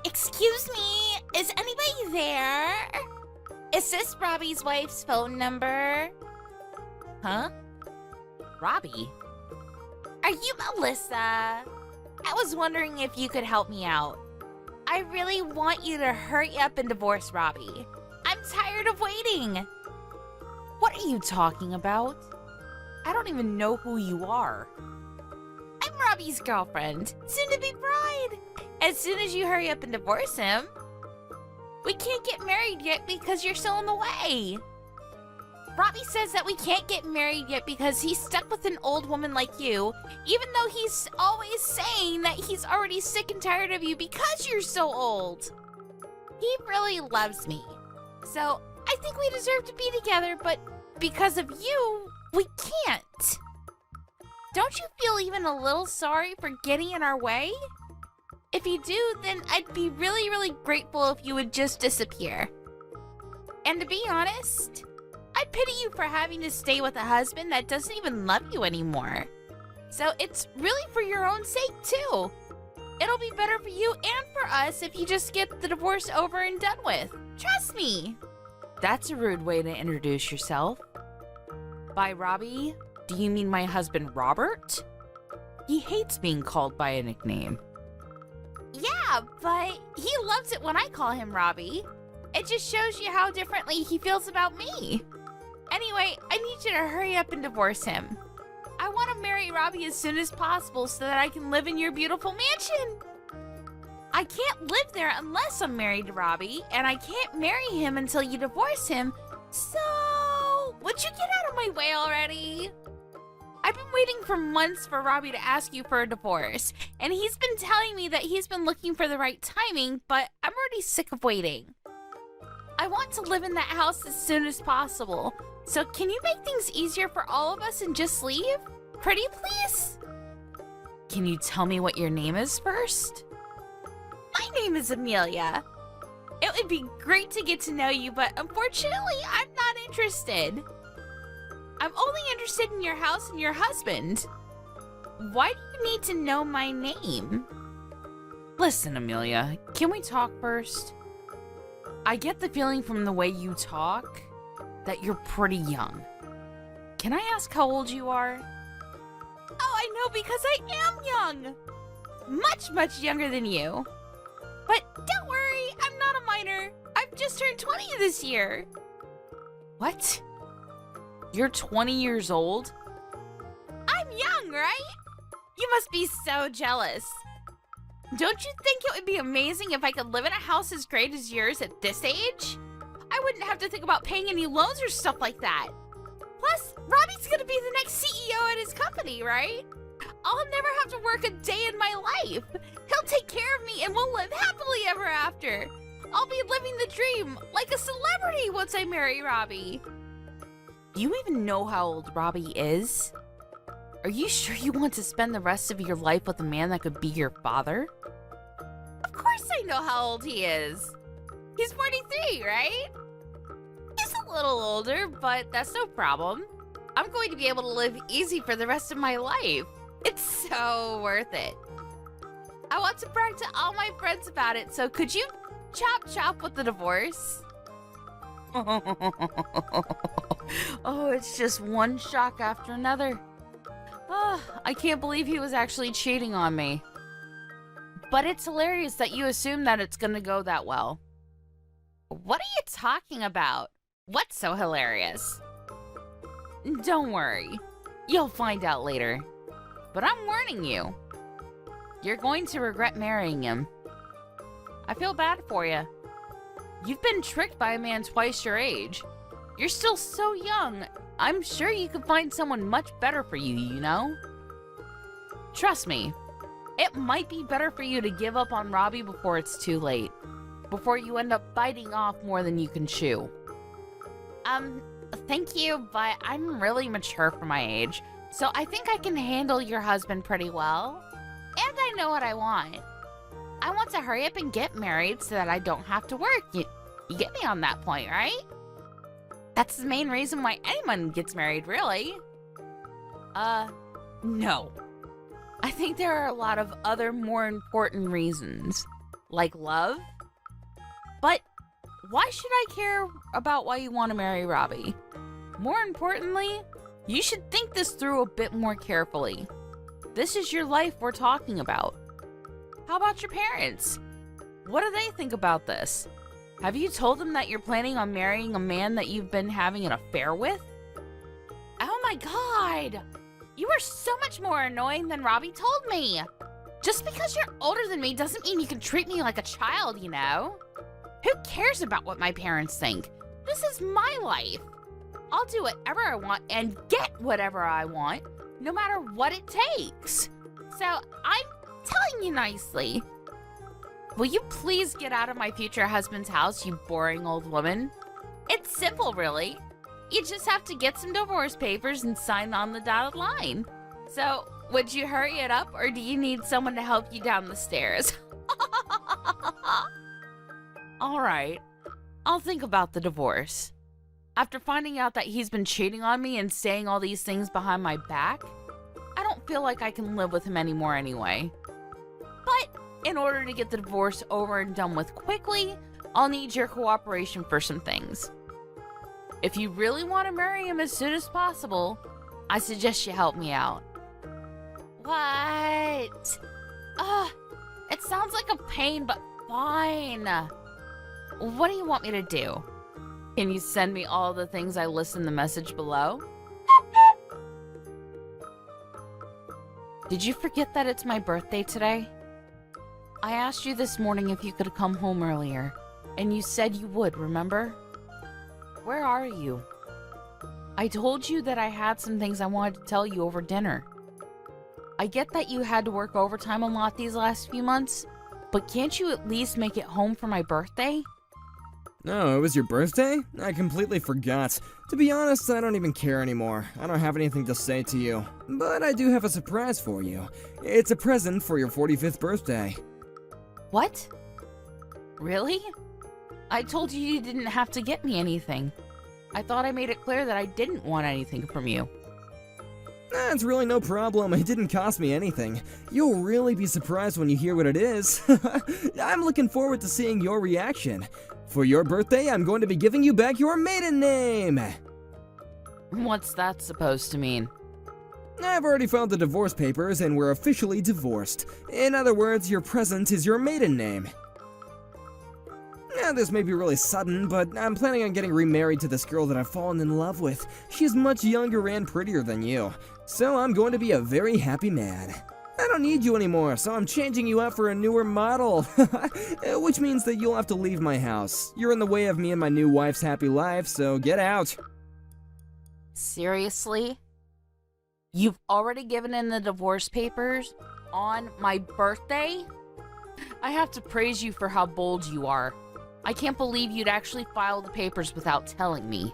Excuse me, is anybody there? Is this Robbie's wife's phone number? Huh? Robbie? Are you Melissa? I was wondering if you could help me out. I really want you to hurry up and divorce Robbie. I'm tired of waiting. What are you talking about? I don't even know who you are. I'm Robbie's girlfriend, soon-to-be bride. As soon as you hurry up and divorce him, we can't get married yet because you're still in the way. Robbie says that we can't get married yet because he's stuck with an old woman like you, even though he's always saying that he's already sick and tired of you because you're so old. He really loves me. So I think we deserve to be together, but because of you, we can't. Don't you feel even a little sorry for getting in our way? If you do, then I'd be really, really grateful if you would just disappear. And to be honest, I pity you for having to stay with a husband that doesn't even love you anymore. So it's really for your own sake, too. It'll be better for you and for us if you just get the divorce over and done with. Trust me. That's a rude way to introduce yourself. By Robbie, do you mean my husband Robert? He hates being called by a nickname. Yeah, but he loves it when I call him Robbie. It just shows you how differently he feels about me. Anyway, I need you to hurry up and divorce him. I want to marry Robbie as soon as possible so that I can live in your beautiful mansion. I can't live there unless I'm married to Robbie, and I can't marry him until you divorce him. So, would you get out of my way already? I've been waiting for months for Robbie to ask you for a divorce, and he's been telling me that he's been looking for the right timing, but I'm already sick of waiting. I want to live in that house as soon as possible, so can you make things easier for all of us and just leave? Pretty please? Can you tell me what your name is first? My name is Amelia. It would be great to get to know you, but unfortunately, I'm not interested. I'm only interested in your house and your husband. Why do you need to know my name? Listen, Amelia, can we talk first? I get the feeling from the way you talk that you're pretty young. Can I ask how old you are? Oh, I know, because I am young. Much, much younger than you. But don't worry, I'm not a minor. I've just turned 20 this year. What? You're 20 years old? I'm young, right? You must be so jealous. Don't you think it would be amazing if I could live in a house as great as yours at this age? I wouldn't have to think about paying any loans or stuff like that. Plus, Robbie's gonna be the next CEO at his company, right? I'll never have to work a day in my life. He'll take care of me and we'll live happily ever after. I'll be living the dream, like a celebrity once I marry Robbie. Do you even know how old Robbie is? Are you sure you want to spend the rest of your life with a man that could be your father? Of course I know how old he is. He's 43, right? He's a little older, but that's no problem. I'm going to be able to live easy for the rest of my life. It's so worth it. I want to brag to all my friends about it, so could you chop with the divorce? Oh, it's just one shock after another. Oh, I can't believe he was actually cheating on me. But it's hilarious that you assume that it's gonna go that well. What are you talking about? What's so hilarious? Don't worry. You'll find out later. But I'm warning you. You're going to regret marrying him. I feel bad for you. You've been tricked by a man twice your age. You're still so young. I'm sure you could find someone much better for you, you know? Trust me, it might be better for you to give up on Robbie before it's too late. Before you end up biting off more than you can chew. Thank you, but I'm really mature for my age, so I think I can handle your husband pretty well. And I know what I want. I want to hurry up and get married so that I don't have to work. You get me on that point, right? That's the main reason why anyone gets married, really. No. I think there are a lot of other more important reasons. Like love? But why should I care about why you want to marry Robbie? More importantly, you should think this through a bit more carefully. This is your life we're talking about. How about your parents? What do they think about this? Have you told them that you're planning on marrying a man that you've been having an affair with? Oh my god! You are so much more annoying than Robbie told me! Just because you're older than me doesn't mean you can treat me like a child, you know? Who cares about what my parents think? This is my life. I'll do whatever I want and get whatever I want, no matter what it takes. So I'm telling you nicely. Will you please get out of my future husband's house, you boring old woman? It's simple, really. You just have to get some divorce papers and sign on the dotted line. So, would you hurry it up, or do you need someone to help you down the stairs? All right, I'll think about the divorce. After finding out that he's been cheating on me and saying all these things behind my back, I don't feel like I can live with him anymore anyway. But in order to get the divorce over and done with quickly, I'll need your cooperation for some things. If you really want to marry him as soon as possible, I suggest you help me out. What? Ugh, it sounds like a pain, but fine. What do you want me to do? Can you send me all the things I list in the message below? Did you forget that it's my birthday today? I asked you this morning if you could come home earlier, and you said you would, remember? Where are you? I told you that I had some things I wanted to tell you over dinner. I get that you had to work overtime a lot these last few months, but can't you at least make it home for my birthday? Oh, it was your birthday? I completely forgot. To be honest, I don't even care anymore. I don't have anything to say to you. But I do have a surprise for you. It's a present for your 45th birthday. What? Really? I told you you didn't have to get me anything. I thought I made it clear that I didn't want anything from you. It's really no problem. It didn't cost me anything. You'll really be surprised when you hear what it is. I'm looking forward to seeing your reaction. For your birthday, I'm going to be giving you back your maiden name. What's that supposed to mean? I've already filed the divorce papers and we're officially divorced. In other words, your present is your maiden name. Now, this may be really sudden, but I'm planning on getting remarried to this girl that I've fallen in love with. She's much younger and prettier than you, so I'm going to be a very happy man. I don't need you anymore, so I'm changing you out for a newer model. Which means that you'll have to leave my house. You're in the way of me and my new wife's happy life, so get out. Seriously? You've already given in the divorce papers on my birthday? I have to praise you for how bold you are. I can't believe you'd actually file the papers without telling me.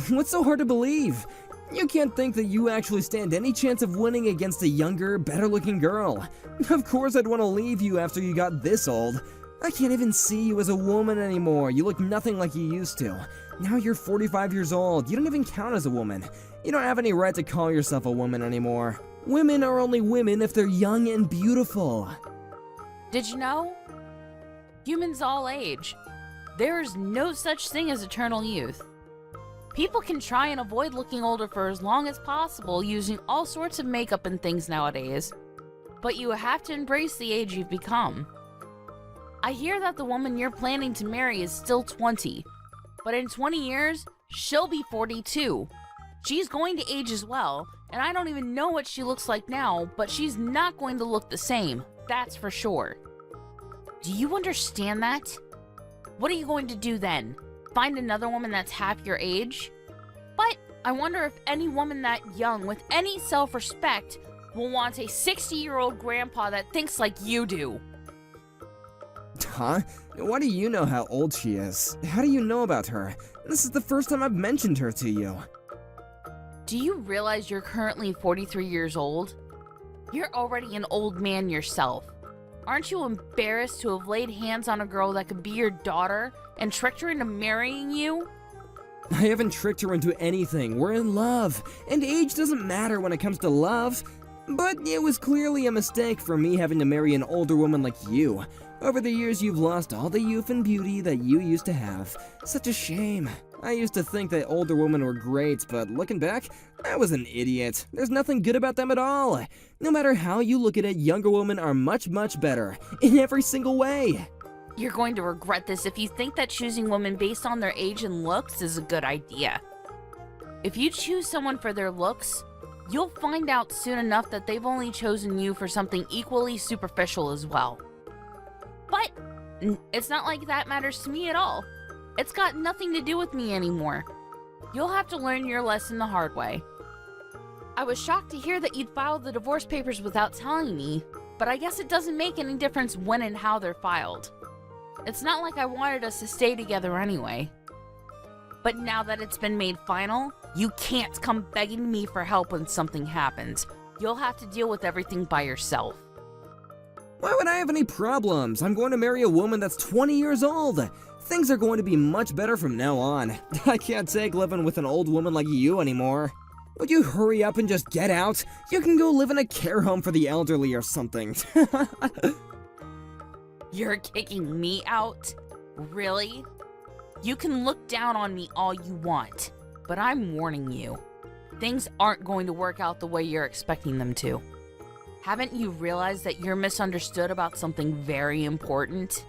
What's so hard to believe? You can't think that you actually stand any chance of winning against a younger, better-looking girl. Of course I'd want to leave you after you got this old. I can't even see you as a woman anymore. You look nothing like you used to. Now you're 45 years old. You don't even count as a woman. You don't have any right to call yourself a woman anymore. Women are only women if they're young and beautiful. Did you know? Humans all age. There is no such thing as eternal youth. People can try and avoid looking older for as long as possible using all sorts of makeup and things nowadays, but you have to embrace the age you've become. I hear that the woman you're planning to marry is still 20, but in 20 years, she'll be 42. She's going to age as well, and I don't even know what she looks like now, but she's not going to look the same, that's for sure. Do you understand that? What are you going to do then? Find another woman that's half your age? But I wonder if any woman that young with any self-respect will want a 60-year-old grandpa that thinks like you do. Huh? Why do you know how old she is? How do you know about her? This is the first time I've mentioned her to you. Do you realize you're currently 43 years old? You're already an old man yourself. Aren't you embarrassed to have laid hands on a girl that could be your daughter and tricked her into marrying you? I haven't tricked her into anything. We're in love. And age doesn't matter when it comes to love. But it was clearly a mistake for me having to marry an older woman like you. Over the years, you've lost all the youth and beauty that you used to have. Such a shame. I used to think that older women were great, but looking back, I was an idiot. There's nothing good about them at all. No matter how you look at it, younger women are much, much better. In every single way. You're going to regret this if you think that choosing women based on their age and looks is a good idea. If you choose someone for their looks, you'll find out soon enough that they've only chosen you for something equally superficial as well. But it's not like that matters to me at all. It's got nothing to do with me anymore. You'll have to learn your lesson the hard way. I was shocked to hear that you'd filed the divorce papers without telling me, but I guess it doesn't make any difference when and how they're filed. It's not like I wanted us to stay together anyway. But now that it's been made final, you can't come begging me for help when something happens. You'll have to deal with everything by yourself. Why would I have any problems? I'm going to marry a woman that's 20 years old. Things are going to be much better from now on. I can't take living with an old woman like you anymore. Would you hurry up and just get out? You can go live in a care home for the elderly or something. You're kicking me out? Really? You can look down on me all you want, but I'm warning you. Things aren't going to work out the way you're expecting them to. Haven't you realized that you're misunderstood about something very important?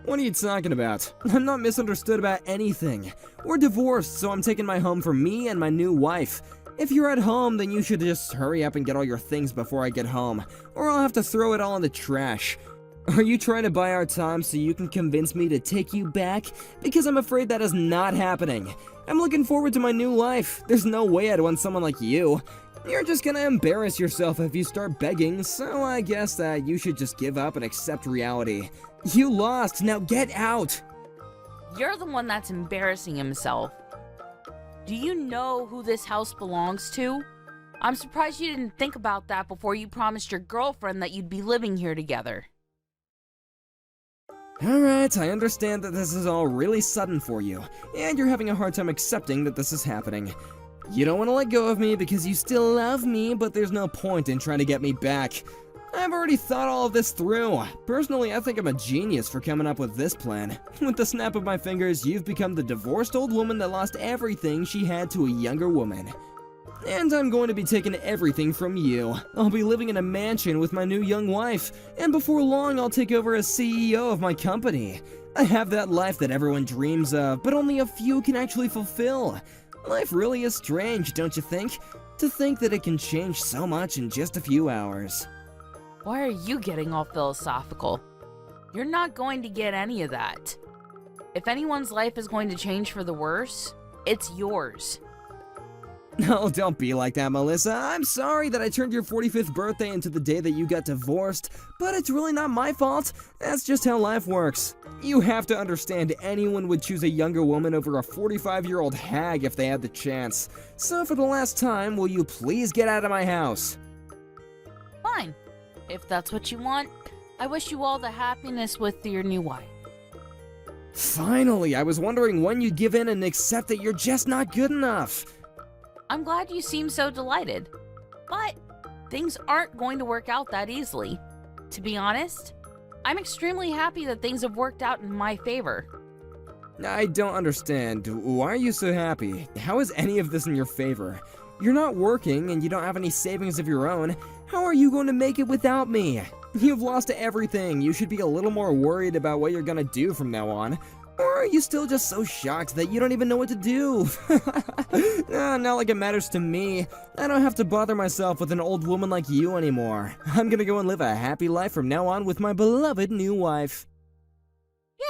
What are you talking about? I'm not misunderstood about anything. We're divorced, so I'm taking my home for me and my new wife. If you're at home, then you should just hurry up and get all your things before I get home, or I'll have to throw it all in the trash. Are you trying to buy our time so you can convince me to take you back? Because I'm afraid that is not happening. I'm looking forward to my new life. There's no way I'd want someone like you. You're just gonna embarrass yourself if you start begging, so I guess that you should just give up and accept reality. You lost, now get out! You're the one that's embarrassing himself. Do you know who this house belongs to? I'm surprised you didn't think about that before you promised your girlfriend that you'd be living here together. Alright, I understand that this is all really sudden for you, and you're having a hard time accepting that this is happening. You don't want to let go of me because you still love me, but there's no point in trying to get me back. I've already thought all of this through. Personally, I think I'm a genius for coming up with this plan. With the snap of my fingers, you've become the divorced old woman that lost everything she had to a younger woman. And I'm going to be taking everything from you. I'll be living in a mansion with my new young wife, and before long I'll take over as CEO of my company. I have that life that everyone dreams of, but only a few can actually fulfill. Life really is strange, don't you think? To think that it can change so much in just a few hours. Why are you getting all philosophical? You're not going to get any of that. If anyone's life is going to change for the worse, it's yours. No, don't be like that, Melissa. I'm sorry that I turned your 45th birthday into the day that you got divorced, but it's really not my fault. That's just how life works. You have to understand anyone would choose a younger woman over a 45-year-old hag if they had the chance. So for the last time, will you please get out of my house? Fine. If that's what you want, I wish you all the happiness with your new wife. Finally, I was wondering when you'd give in and accept that you're just not good enough. I'm glad you seem so delighted, but things aren't going to work out that easily. To be honest, I'm extremely happy that things have worked out in my favor. I don't understand. Why are you so happy? How is any of this in your favor? You're not working and you don't have any savings of your own. How are you going to make it without me? You've lost everything. You should be a little more worried about what you're gonna do from now on. Or are you still just so shocked that you don't even know what to do? Not like it matters to me. I don't have to bother myself with an old woman like you anymore. I'm gonna go and live a happy life from now on with my beloved new wife.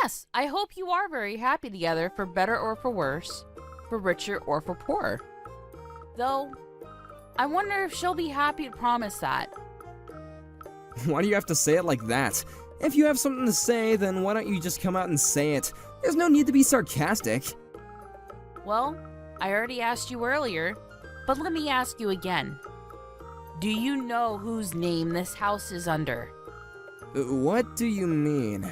Yes, I hope you are very happy together, for better or for worse, for richer or for poorer. Though, I wonder if she'll be happy to promise that. Why do you have to say it like that? If you have something to say, then why don't you just come out and say it? There's no need to be sarcastic. Well, I already asked you earlier, but let me ask you again. Do you know whose name this house is under? What do you mean?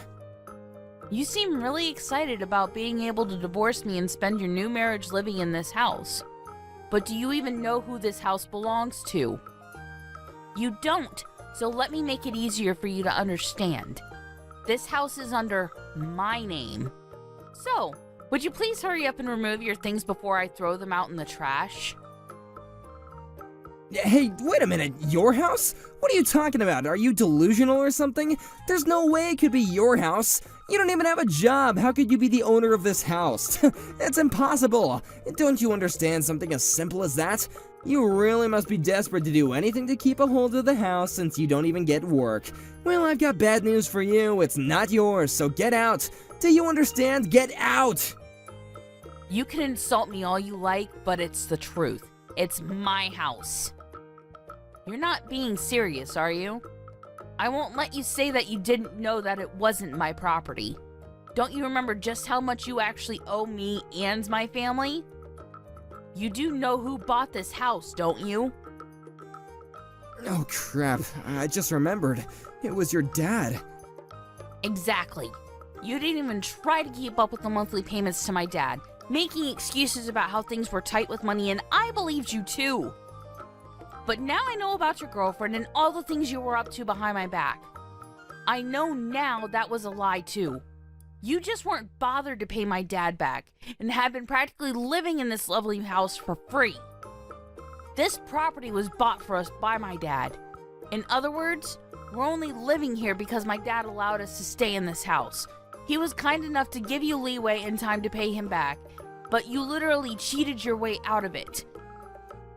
You seem really excited about being able to divorce me and spend your new marriage living in this house. But do you even know who this house belongs to? You don't, so let me make it easier for you to understand. This house is under my name. So, would you please hurry up and remove your things before I throw them out in the trash? Hey, wait a minute, your house? What are you talking about? Are you delusional or something? There's no way it could be your house. You don't even have a job. How could you be the owner of this house? That's impossible. Don't you understand something as simple as that? You really must be desperate to do anything to keep a hold of the house since you don't even get work. Well, I've got bad news for you. It's not yours, so get out. Do you understand? Get out! You can insult me all you like, but it's the truth. It's my house. You're not being serious, are you? I won't let you say that you didn't know that it wasn't my property. Don't you remember just how much you actually owe me and my family? You do know who bought this house, don't you? Oh crap, I just remembered. It was your dad. Exactly. You didn't even try to keep up with the monthly payments to my dad, making excuses about how things were tight with money, and I believed you too. But now I know about your girlfriend and all the things you were up to behind my back. I know now that was a lie too. You just weren't bothered to pay my dad back and had been practically living in this lovely house for free. This property was bought for us by my dad. In other words, we're only living here because my dad allowed us to stay in this house. He was kind enough to give you leeway and time to pay him back, but you literally cheated your way out of it.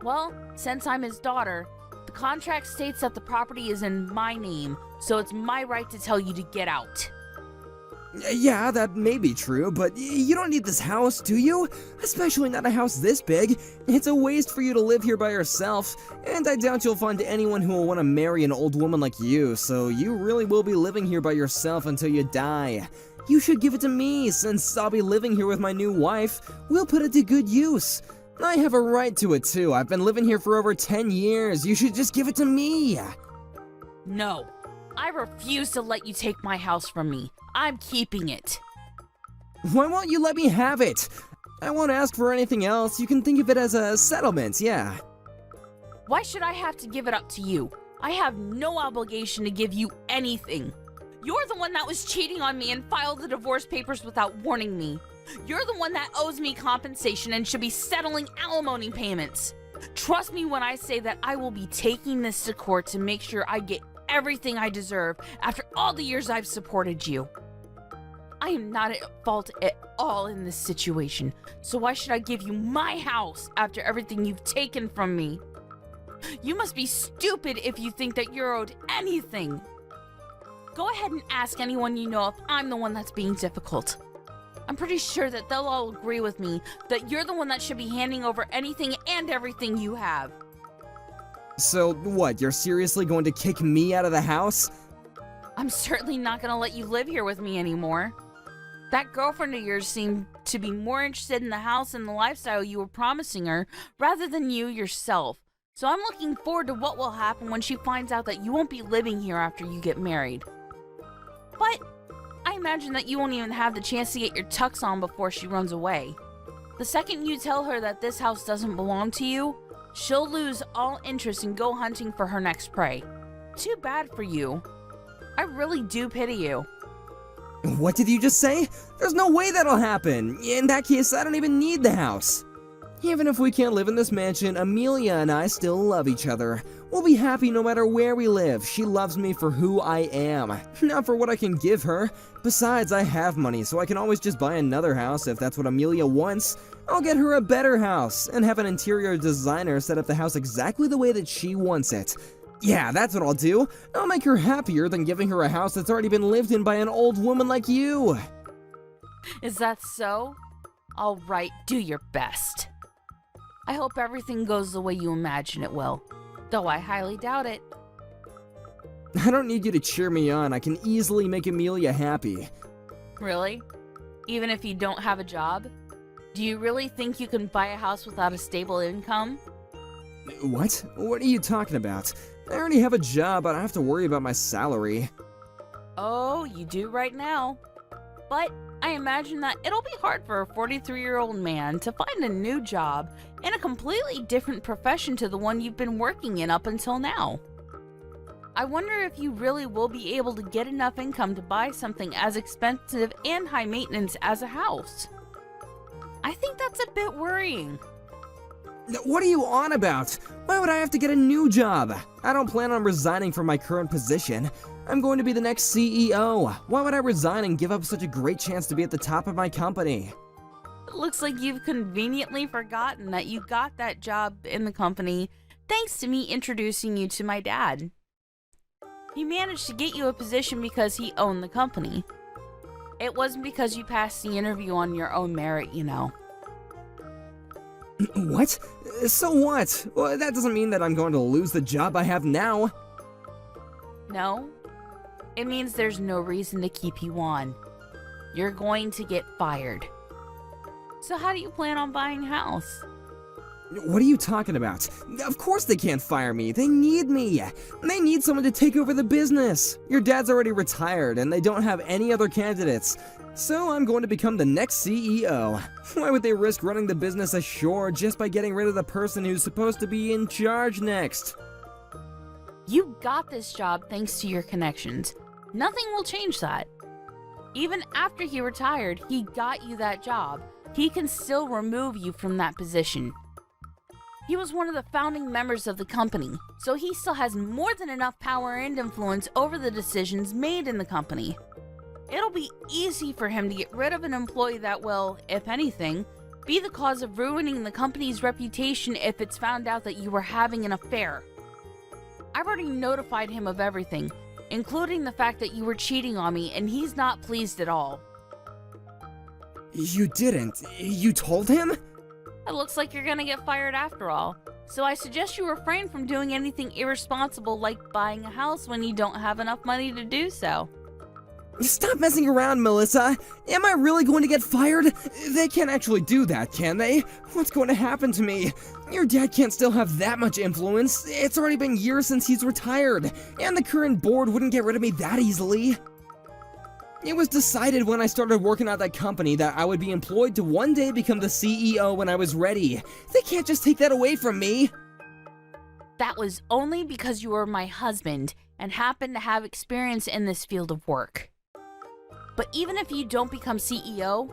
Well, since I'm his daughter, the contract states that the property is in my name, so it's my right to tell you to get out. Yeah, that may be true, but you don't need this house, do you? Especially not a house this big. It's a waste for you to live here by yourself, and I doubt you'll find anyone who will want to marry an old woman like you, so you really will be living here by yourself until you die. You should give it to me, since I'll be living here with my new wife. We'll put it to good use. I have a right to it too. I've been living here for over 10 years. You should just give it to me. No, I refuse to let you take my house from me. I'm keeping it. Why won't you let me have it? I won't ask for anything else. You can think of it as a settlement, yeah. Why should I have to give it up to you? I have no obligation to give you anything. You're the one that was cheating on me and filed the divorce papers without warning me. You're the one that owes me compensation and should be settling alimony payments. Trust me when I say that I will be taking this to court to make sure I get everything I deserve after all the years I've supported you. I am not at fault at all in this situation, so why should I give you my house after everything you've taken from me? You must be stupid if you think that you're owed anything. Go ahead and ask anyone you know if I'm the one that's being difficult. I'm pretty sure that they'll all agree with me that you're the one that should be handing over anything and everything you have. So, what, you're seriously going to kick me out of the house? I'm certainly not going to let you live here with me anymore. That girlfriend of yours seemed to be more interested in the house and the lifestyle you were promising her rather than you yourself. So I'm looking forward to what will happen when she finds out that you won't be living here after you get married. But I imagine that you won't even have the chance to get your tux on before she runs away. The second you tell her that this house doesn't belong to you, she'll lose all interest and go hunting for her next prey. Too bad for you. I really do pity you. What did you just say? There's no way that'll happen. In that case, I don't even need the house. Even if we can't live in this mansion, Amelia and I still love each other. We'll be happy no matter where we live. She loves me for who I am, not for what I can give her. Besides, I have money, so I can always just buy another house if that's what Amelia wants. I'll get her a better house, and have an interior designer set up the house exactly the way that she wants it. Yeah, that's what I'll do. I'll make her happier than giving her a house that's already been lived in by an old woman like you. Is that so? All right, do your best. I hope everything goes the way you imagine it will, though I highly doubt it. I don't need you to cheer me on. I can easily make Amelia happy. Really? Even if you don't have a job? Do you really think you can buy a house without a stable income? What? What are you talking about? I already have a job. I don't have to worry about my salary. Oh, you do right now. But I imagine that it'll be hard for a 43-year-old man to find a new job in a completely different profession to the one you've been working in up until now. I wonder if you really will be able to get enough income to buy something as expensive and high maintenance as a house. I think that's a bit worrying. What are you on about? Why would I have to get a new job? I don't plan on resigning from my current position. I'm going to be the next CEO. Why would I resign and give up such a great chance to be at the top of my company? It looks like you've conveniently forgotten that you got that job in the company thanks to me introducing you to my dad. He managed to get you a position because he owned the company. It wasn't because you passed the interview on your own merit, you know. What? So what? Well, that doesn't mean that I'm going to lose the job I have now. No, it means there's no reason to keep you on. You're going to get fired. So how do you plan on buying a house? What are you talking about? Of course they can't fire me. They need me. They need someone to take over the business. Your dad's already retired and they don't have any other candidates. So I'm going to become the next CEO. Why would they risk running the business ashore just by getting rid of the person who's supposed to be in charge next? You got this job thanks to your connections. Nothing will change that. Even after he retired, he got you that job. He can still remove you from that position. He was one of the founding members of the company, so he still has more than enough power and influence over the decisions made in the company. It'll be easy for him to get rid of an employee that will, if anything, be the cause of ruining the company's reputation if it's found out that you were having an affair. I've already notified him of everything, including the fact that you were cheating on me, and he's not pleased at all. You didn't? You told him? It looks like you're gonna get fired after all, so I suggest you refrain from doing anything irresponsible like buying a house when you don't have enough money to do so. Stop messing around, Melissa. Am I really going to get fired? They can't actually do that, can they? What's going to happen to me? Your dad can't still have that much influence. It's already been years since he's retired, and the current board wouldn't get rid of me that easily. It was decided when I started working at that company that I would be employed to one day become the CEO when I was ready. They can't just take that away from me. That was only because you were my husband and happened to have experience in this field of work. But even if you don't become CEO,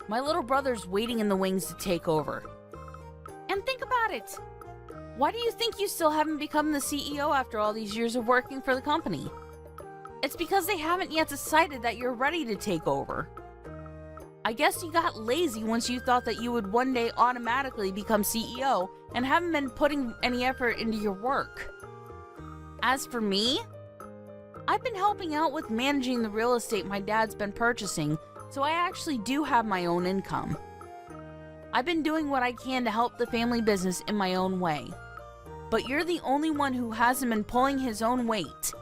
my little brother's waiting in the wings to take over. And think about it. Why do you think you still haven't become the CEO after all these years of working for the company? It's because they haven't yet decided that you're ready to take over. I guess you got lazy once you thought that you would one day automatically become CEO and haven't been putting any effort into your work. As for me, I've been helping out with managing the real estate my dad's been purchasing, so I actually do have my own income. I've been doing what I can to help the family business in my own way. But you're the only one who hasn't been pulling his own weight,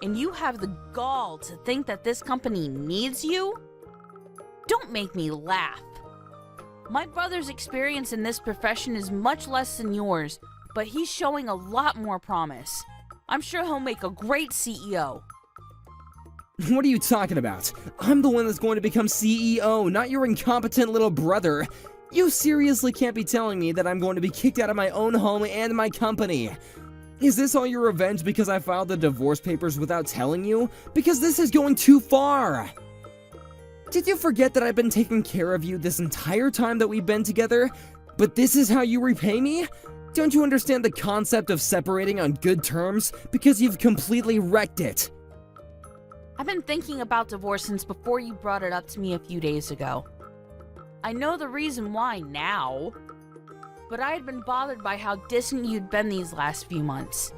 and you have the gall to think that this company needs you? Don't make me laugh. My brother's experience in this profession is much less than yours, but he's showing a lot more promise. I'm sure he'll make a great CEO. What are you talking about? I'm the one that's going to become CEO, not your incompetent little brother. You seriously can't be telling me that I'm going to be kicked out of my own home and my company. Is this all your revenge because I filed the divorce papers without telling you? Because this is going too far. Did you forget that I've been taking care of you this entire time that we've been together? But this is how you repay me? Don't you understand the concept of separating on good terms? Because you've completely wrecked it. I've been thinking about divorce since before you brought it up to me a few days ago. I know the reason why now, but I had been bothered by how distant you'd been these last few months.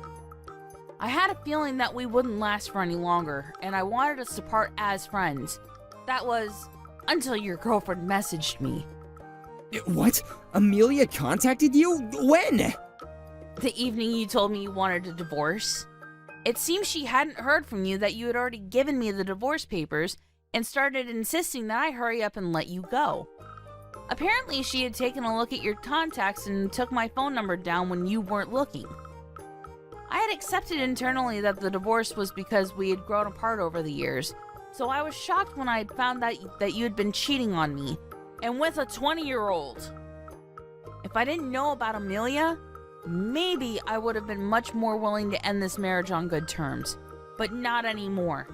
I had a feeling that we wouldn't last for any longer, and I wanted us to part as friends. That was until your girlfriend messaged me. What? Amelia contacted you? When? The evening you told me you wanted a divorce. It seems she hadn't heard from you that you had already given me the divorce papers and started insisting that I hurry up and let you go. Apparently, she had taken a look at your contacts and took my phone number down when you weren't looking. I had accepted internally that the divorce was because we had grown apart over the years, so I was shocked when I had found out that you had been cheating on me, and with a 20-year-old. If I didn't know about Amelia, maybe I would have been much more willing to end this marriage on good terms. but not anymore.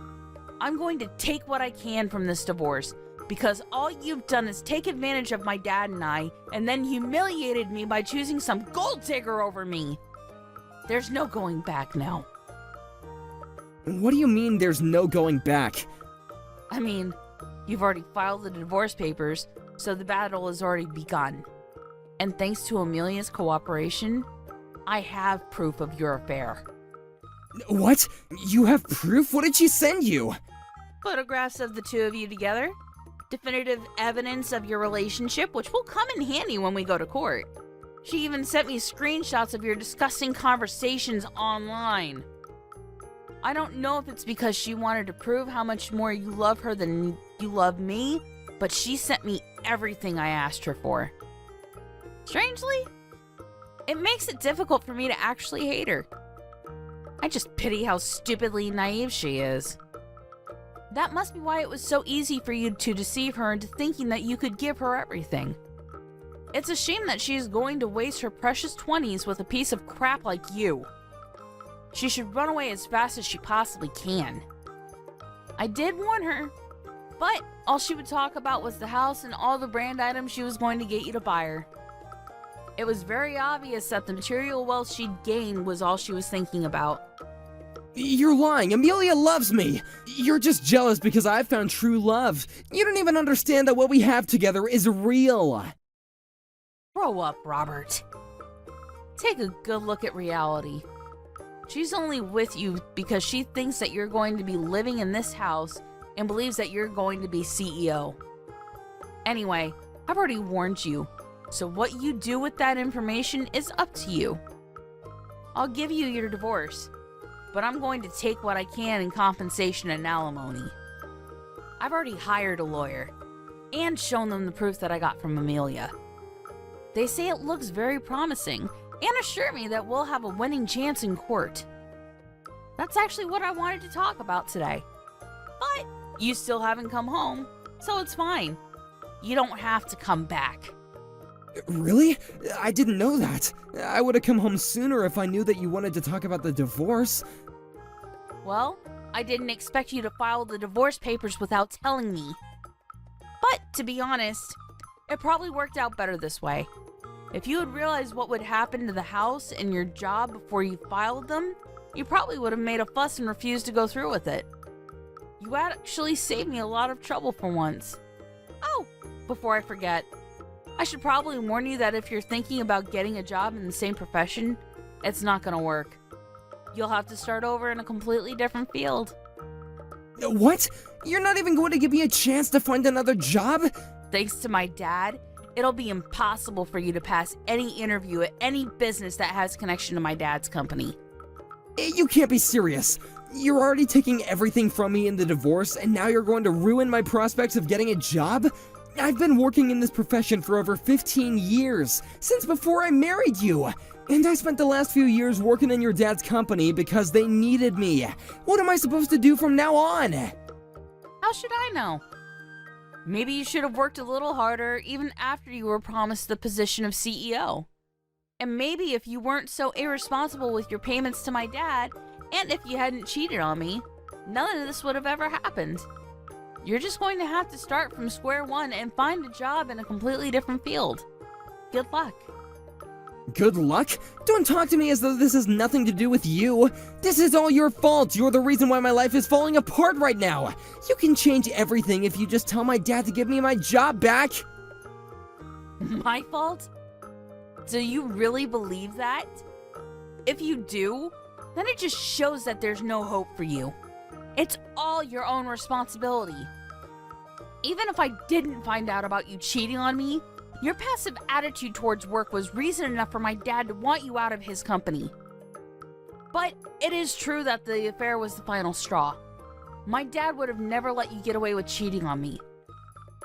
I'm going to take what I can from this divorce, because all you've done is take advantage of my dad and I, and then humiliated me by choosing some gold digger over me. There's no going back now. What do you mean there's no going back? I mean, you've already filed the divorce papers, so the battle has already begun. And thanks to Amelia's cooperation, I have proof of your affair. What? You have proof? What did she send you? Photographs of the two of you together. Definitive evidence of your relationship, which will come in handy when we go to court. She even sent me screenshots of your disgusting conversations online. I don't know if it's because she wanted to prove how much more you love her than you love me, but she sent me everything I asked her for. Strangely, it makes it difficult for me to actually hate her. I just pity how stupidly naive she is. That must be why it was so easy for you to deceive her into thinking that you could give her everything. It's a shame that she is going to waste her precious 20s with a piece of crap like you. She should run away as fast as she possibly can. I did warn her, but all she would talk about was the house and all the brand items she was going to get you to buy her. It was very obvious that the material wealth she'd gain was all she was thinking about. You're lying. Amelia loves me. You're just jealous because I've found true love. You don't even understand that what we have together is real. Grow up, Robert. Take a good look at reality. She's only with you because she thinks that you're going to be living in this house and believes that you're going to be CEO. Anyway, I've already warned you, so what you do with that information is up to you. I'll give you your divorce, but I'm going to take what I can in compensation and alimony. I've already hired a lawyer and shown them the proof that I got from Amelia. They say it looks very promising and assure me that we'll have a winning chance in court. That's actually what I wanted to talk about today. But you still haven't come home, so it's fine. You don't have to come back. Really? I didn't know that. I would have come home sooner if I knew that you wanted to talk about the divorce. Well, I didn't expect you to file the divorce papers without telling me. But to be honest, it probably worked out better this way. If you had realized what would happen to the house and your job before you filed them, you probably would have made a fuss and refused to go through with it. You actually saved me a lot of trouble for once. Oh, before I forget, I should probably warn you that if you're thinking about getting a job in the same profession, it's not gonna work. You'll have to start over in a completely different field. What? You're not even going to give me a chance to find another job? Thanks to my dad, it'll be impossible for you to pass any interview at any business that has connection to my dad's company. You can't be serious. You're already taking everything from me in the divorce, and now you're going to ruin my prospects of getting a job? I've been working in this profession for over 15 years, since before I married you. And I spent the last few years working in your dad's company because they needed me. What am I supposed to do from now on? How should I know? Maybe you should have worked a little harder even after you were promised the position of CEO. And maybe if you weren't so irresponsible with your payments to my dad, and if you hadn't cheated on me, none of this would have ever happened. You're just going to have to start from square one and find a job in a completely different field. Good luck. Good luck? Don't talk to me as though this has nothing to do with you. This is all your fault. You're the reason why my life is falling apart right now. You can change everything if you just tell my dad to give me my job back. My fault? Do you really believe that? If you do, then it just shows that there's no hope for you. It's all your own responsibility. Even if I didn't find out about you cheating on me, your passive attitude towards work was reason enough for my dad to want you out of his company. But it is true that the affair was the final straw. My dad would have never let you get away with cheating on me.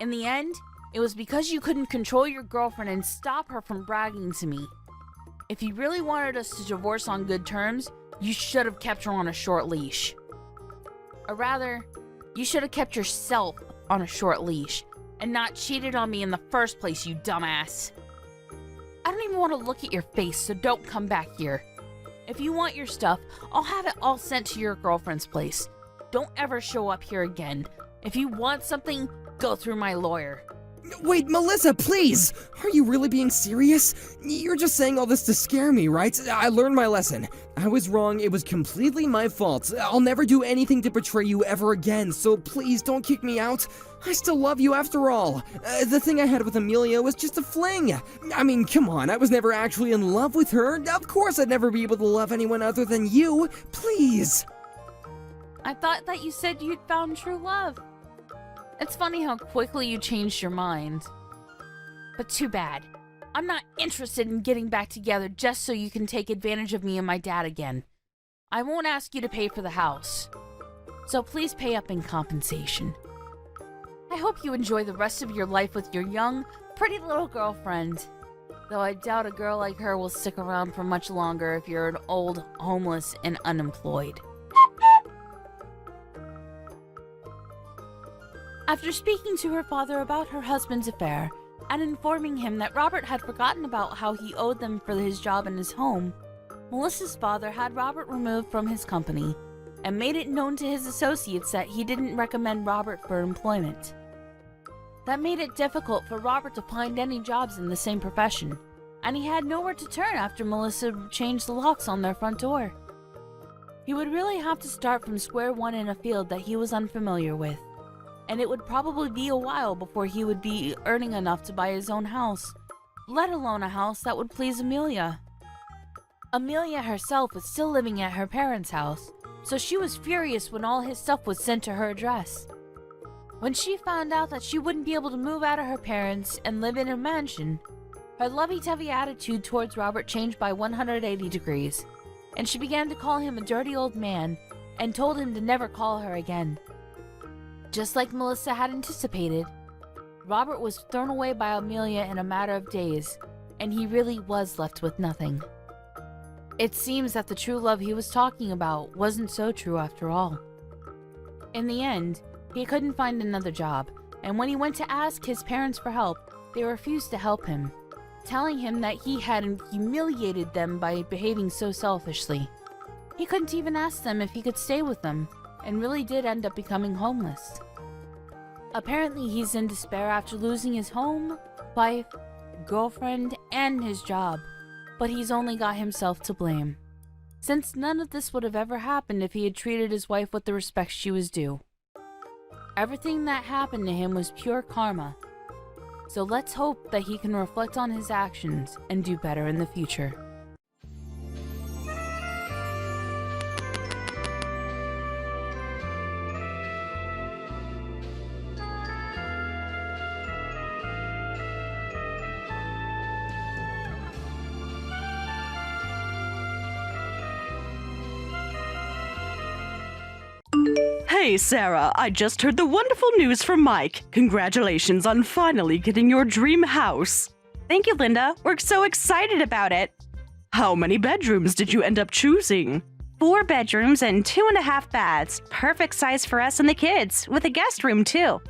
In the end, it was because you couldn't control your girlfriend and stop her from bragging to me. If you really wanted us to divorce on good terms, you should have kept her on a short leash. Or rather, you should have kept yourself on a short leash and not cheated on me in the first place, you dumbass. I don't even want to look at your face, so don't come back here. If you want your stuff, I'll have it all sent to your girlfriend's place. Don't ever show up here again. If you want something, go through my lawyer. Wait, Melissa, please! Are you really being serious? You're just saying all this to scare me, right? I learned my lesson. I was wrong, it was completely my fault. I'll never do anything to betray you ever again, so please don't kick me out. I still love you after all. The thing I had with Amelia was just a fling. I mean, come on, I was never actually in love with her. Of course I'd never be able to love anyone other than you. Please. I thought that you said you'd found true love. It's funny how quickly you changed your mind. But too bad. I'm not interested in getting back together just so you can take advantage of me and my dad again. I won't ask you to pay for the house. So please pay up in compensation. I hope you enjoy the rest of your life with your young, pretty little girlfriend. Though I doubt a girl like her will stick around for much longer if you're an old, homeless, and unemployed. After speaking to her father about her husband's affair, and informing him that Robert had forgotten about how he owed them for his job in his home, Melissa's father had Robert removed from his company, and made it known to his associates that he didn't recommend Robert for employment. That made it difficult for Robert to find any jobs in the same profession, and he had nowhere to turn after Melissa changed the locks on their front door. He would really have to start from square one in a field that he was unfamiliar with, and it would probably be a while before he would be earning enough to buy his own house, let alone a house that would please Amelia. Amelia herself was still living at her parents' house, so she was furious when all his stuff was sent to her address. When she found out that she wouldn't be able to move out of her parents and live in a mansion, her lovey-dovey attitude towards Robert changed by 180 degrees, and she began to call him a dirty old man and told him to never call her again. Just like Melissa had anticipated, Robert was thrown away by Amelia in a matter of days, and he really was left with nothing. It seems that the true love he was talking about wasn't so true after all. In the end, he couldn't find another job, and when he went to ask his parents for help, they refused to help him, telling him that he had humiliated them by behaving so selfishly. He couldn't even ask them if he could stay with them, and really did end up becoming homeless. Apparently he's in despair after losing his home, wife, girlfriend, and his job, but he's only got himself to blame, since none of this would have ever happened if he had treated his wife with the respect she was due. Everything that happened to him was pure karma, so let's hope that he can reflect on his actions and do better in the future. Hey, Sarah, I just heard the wonderful news from Mike. Congratulations on finally getting your dream house. Thank you, Linda. We're so excited about it. How many bedrooms did you end up choosing? 4 bedrooms and 2.5 baths. Perfect size for us and the kids, with a guest room, too.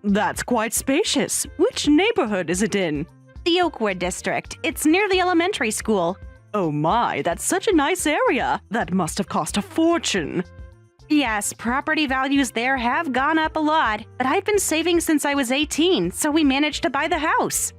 That's quite spacious. Which neighborhood is it in? The Oakwood District. It's near the elementary school. Oh my, that's such a nice area. That must have cost a fortune. Yes, property values there have gone up a lot, but I've been saving since I was 18, so we managed to buy the house.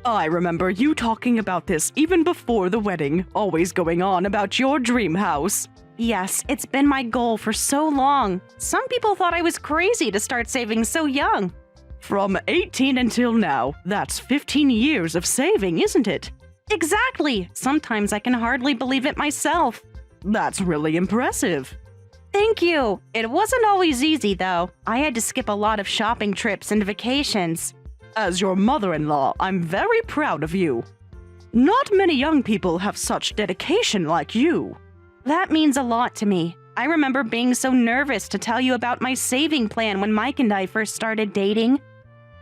I remember you talking about this even before the wedding, always going on about your dream house. Yes, it's been my goal for so long. Some people thought I was crazy to start saving so young. From 18 until now, that's 15 years of saving, isn't it? Exactly! Sometimes I can hardly believe it myself. That's really impressive. Thank you. It wasn't always easy, though. I had to skip a lot of shopping trips and vacations. As your mother-in-law, I'm very proud of you. Not many young people have such dedication like you. That means a lot to me. I remember being so nervous to tell you about my saving plan when Mike and I first started dating.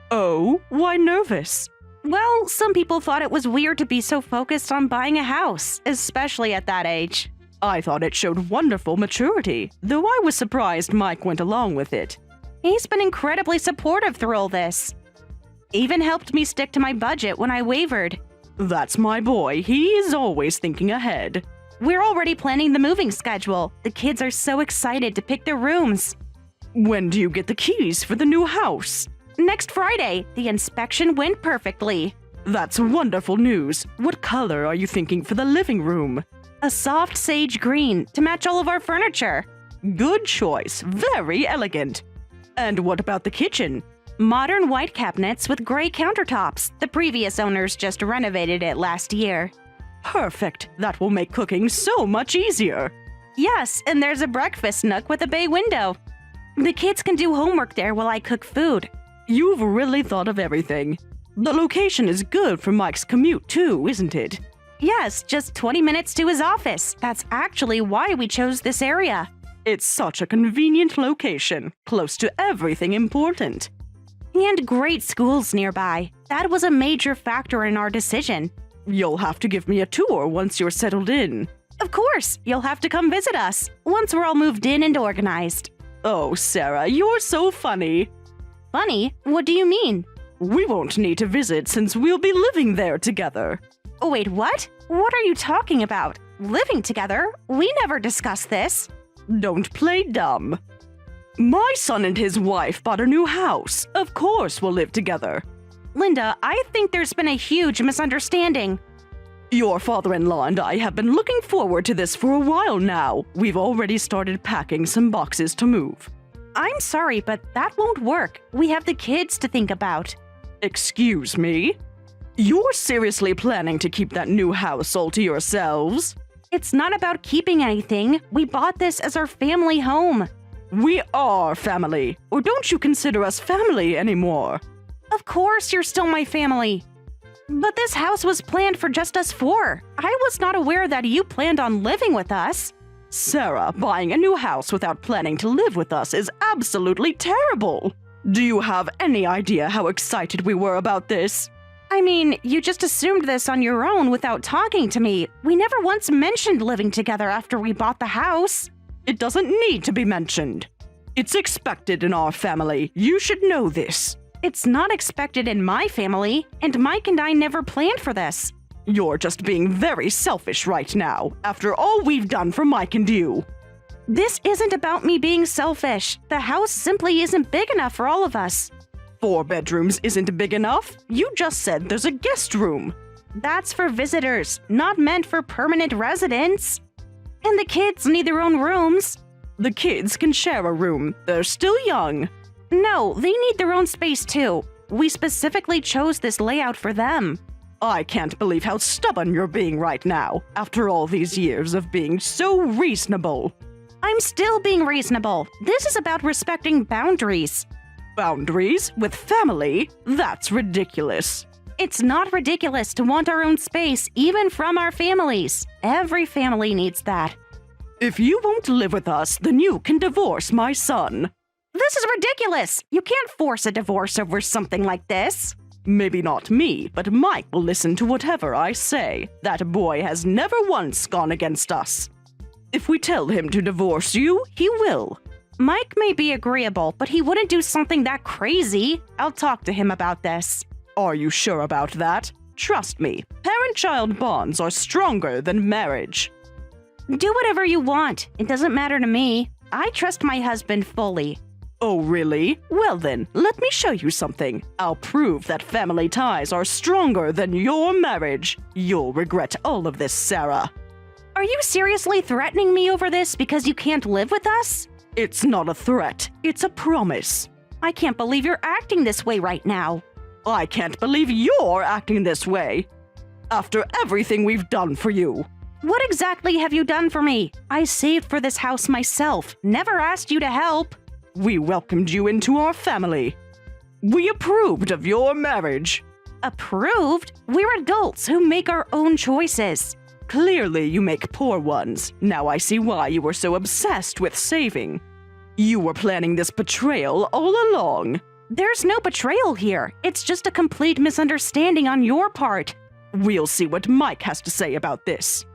Oh, why nervous? Well, some people thought it was weird to be so focused on buying a house, especially at that age. I thought it showed wonderful maturity, though I was surprised Mike went along with it. He's been incredibly supportive through all this. Even helped me stick to my budget when I wavered. That's my boy. He is always thinking ahead. We're already planning the moving schedule. The kids are so excited to pick their rooms. When do you get the keys for the new house? Next Friday, the inspection went perfectly. That's wonderful news. What color are you thinking for the living room? A soft sage green to match all of our furniture. Good choice. Very elegant. And what about the kitchen? Modern white cabinets with gray countertops. The previous owners just renovated it last year. Perfect. That will make cooking so much easier. Yes, and there's a breakfast nook with a bay window. The kids can do homework there while I cook food. You've really thought of everything. The location is good for Mike's commute too, isn't it? Yes, just 20 minutes to his office. That's actually why we chose this area. It's such a convenient location, close to everything important. And great schools nearby. That was a major factor in our decision. You'll have to give me a tour once you're settled in. Of course, you'll have to come visit us once we're all moved in and organized. Oh, Sarah, you're so funny. Funny? What do you mean? We won't need to visit since we'll be living there together. Oh, wait, what? What are you talking about? Living together? We never discussed this. Don't play dumb. My son and his wife bought a new house. Of course we'll live together. Linda, I think there's been a huge misunderstanding. Your father-in-law and I have been looking forward to this for a while now. We've already started packing some boxes to move. I'm sorry, but that won't work. We have the kids to think about. Excuse me? You're seriously planning to keep that new house all to yourselves? It's not about keeping anything. We bought this as our family home. We are family. Or don't you consider us family anymore? Of course you're still my family. But this house was planned for just us four. I was not aware that you planned on living with us. Sarah, buying a new house without planning to live with us is absolutely terrible. Do you have any idea how excited we were about this? I mean, you just assumed this on your own without talking to me. We never once mentioned living together after we bought the house. It doesn't need to be mentioned. It's expected in our family. You should know this. It's not expected in my family, and Mike and I never planned for this. You're just being very selfish right now, after all we've done for Mike and you. This isn't about me being selfish. The house simply isn't big enough for all of us. 4 bedrooms isn't big enough. You just said there's a guest room. That's for visitors, not meant for permanent residents. And the kids need their own rooms. The kids can share a room. They're still young. No, they need their own space too. We specifically chose this layout for them. I can't believe how stubborn you're being right now, after all these years of being so reasonable. I'm still being reasonable. This is about respecting boundaries. Boundaries with family? That's ridiculous. It's not ridiculous to want our own space, even from our families. Every family needs that. If you won't live with us, then you can divorce my son. This is ridiculous! You can't force a divorce over something like this. Maybe not me, but Mike will listen to whatever I say. That boy has never once gone against us. If we tell him to divorce you, he will. Mike may be agreeable, but he wouldn't do something that crazy. I'll talk to him about this. Are you sure about that? Trust me, parent-child bonds are stronger than marriage. Do whatever you want. It doesn't matter to me. I trust my husband fully. Oh, really? Well then, let me show you something. I'll prove that family ties are stronger than your marriage. You'll regret all of this, Sarah. Are you seriously threatening me over this because you can't live with us? It's not a threat. It's a promise. I can't believe you're acting this way right now. I can't believe you're acting this way. After everything we've done for you. What exactly have you done for me? I saved for this house myself, never asked you to help. We welcomed you into our family. We approved of your marriage. Approved? We're adults who make our own choices. Clearly you make poor ones. Now I see why you were so obsessed with saving. You were planning this betrayal all along. There's no betrayal here. It's just a complete misunderstanding on your part. We'll see what Mike has to say about this.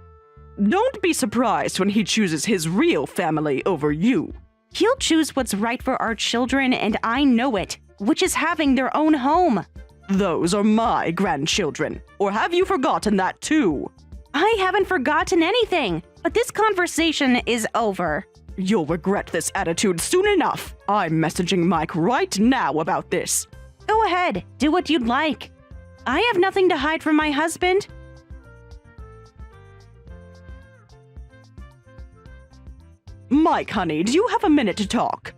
Don't be surprised when he chooses his real family over you. He'll choose what's right for our children, and I know it, which is having their own home. Those are my grandchildren. Or have you forgotten that too? I haven't forgotten anything. But this conversation is over. You'll regret this attitude soon enough. I'm messaging Mike right now about this. Go ahead, do what you'd like. I have nothing to hide from my husband. Mike, honey, do you have a minute to talk?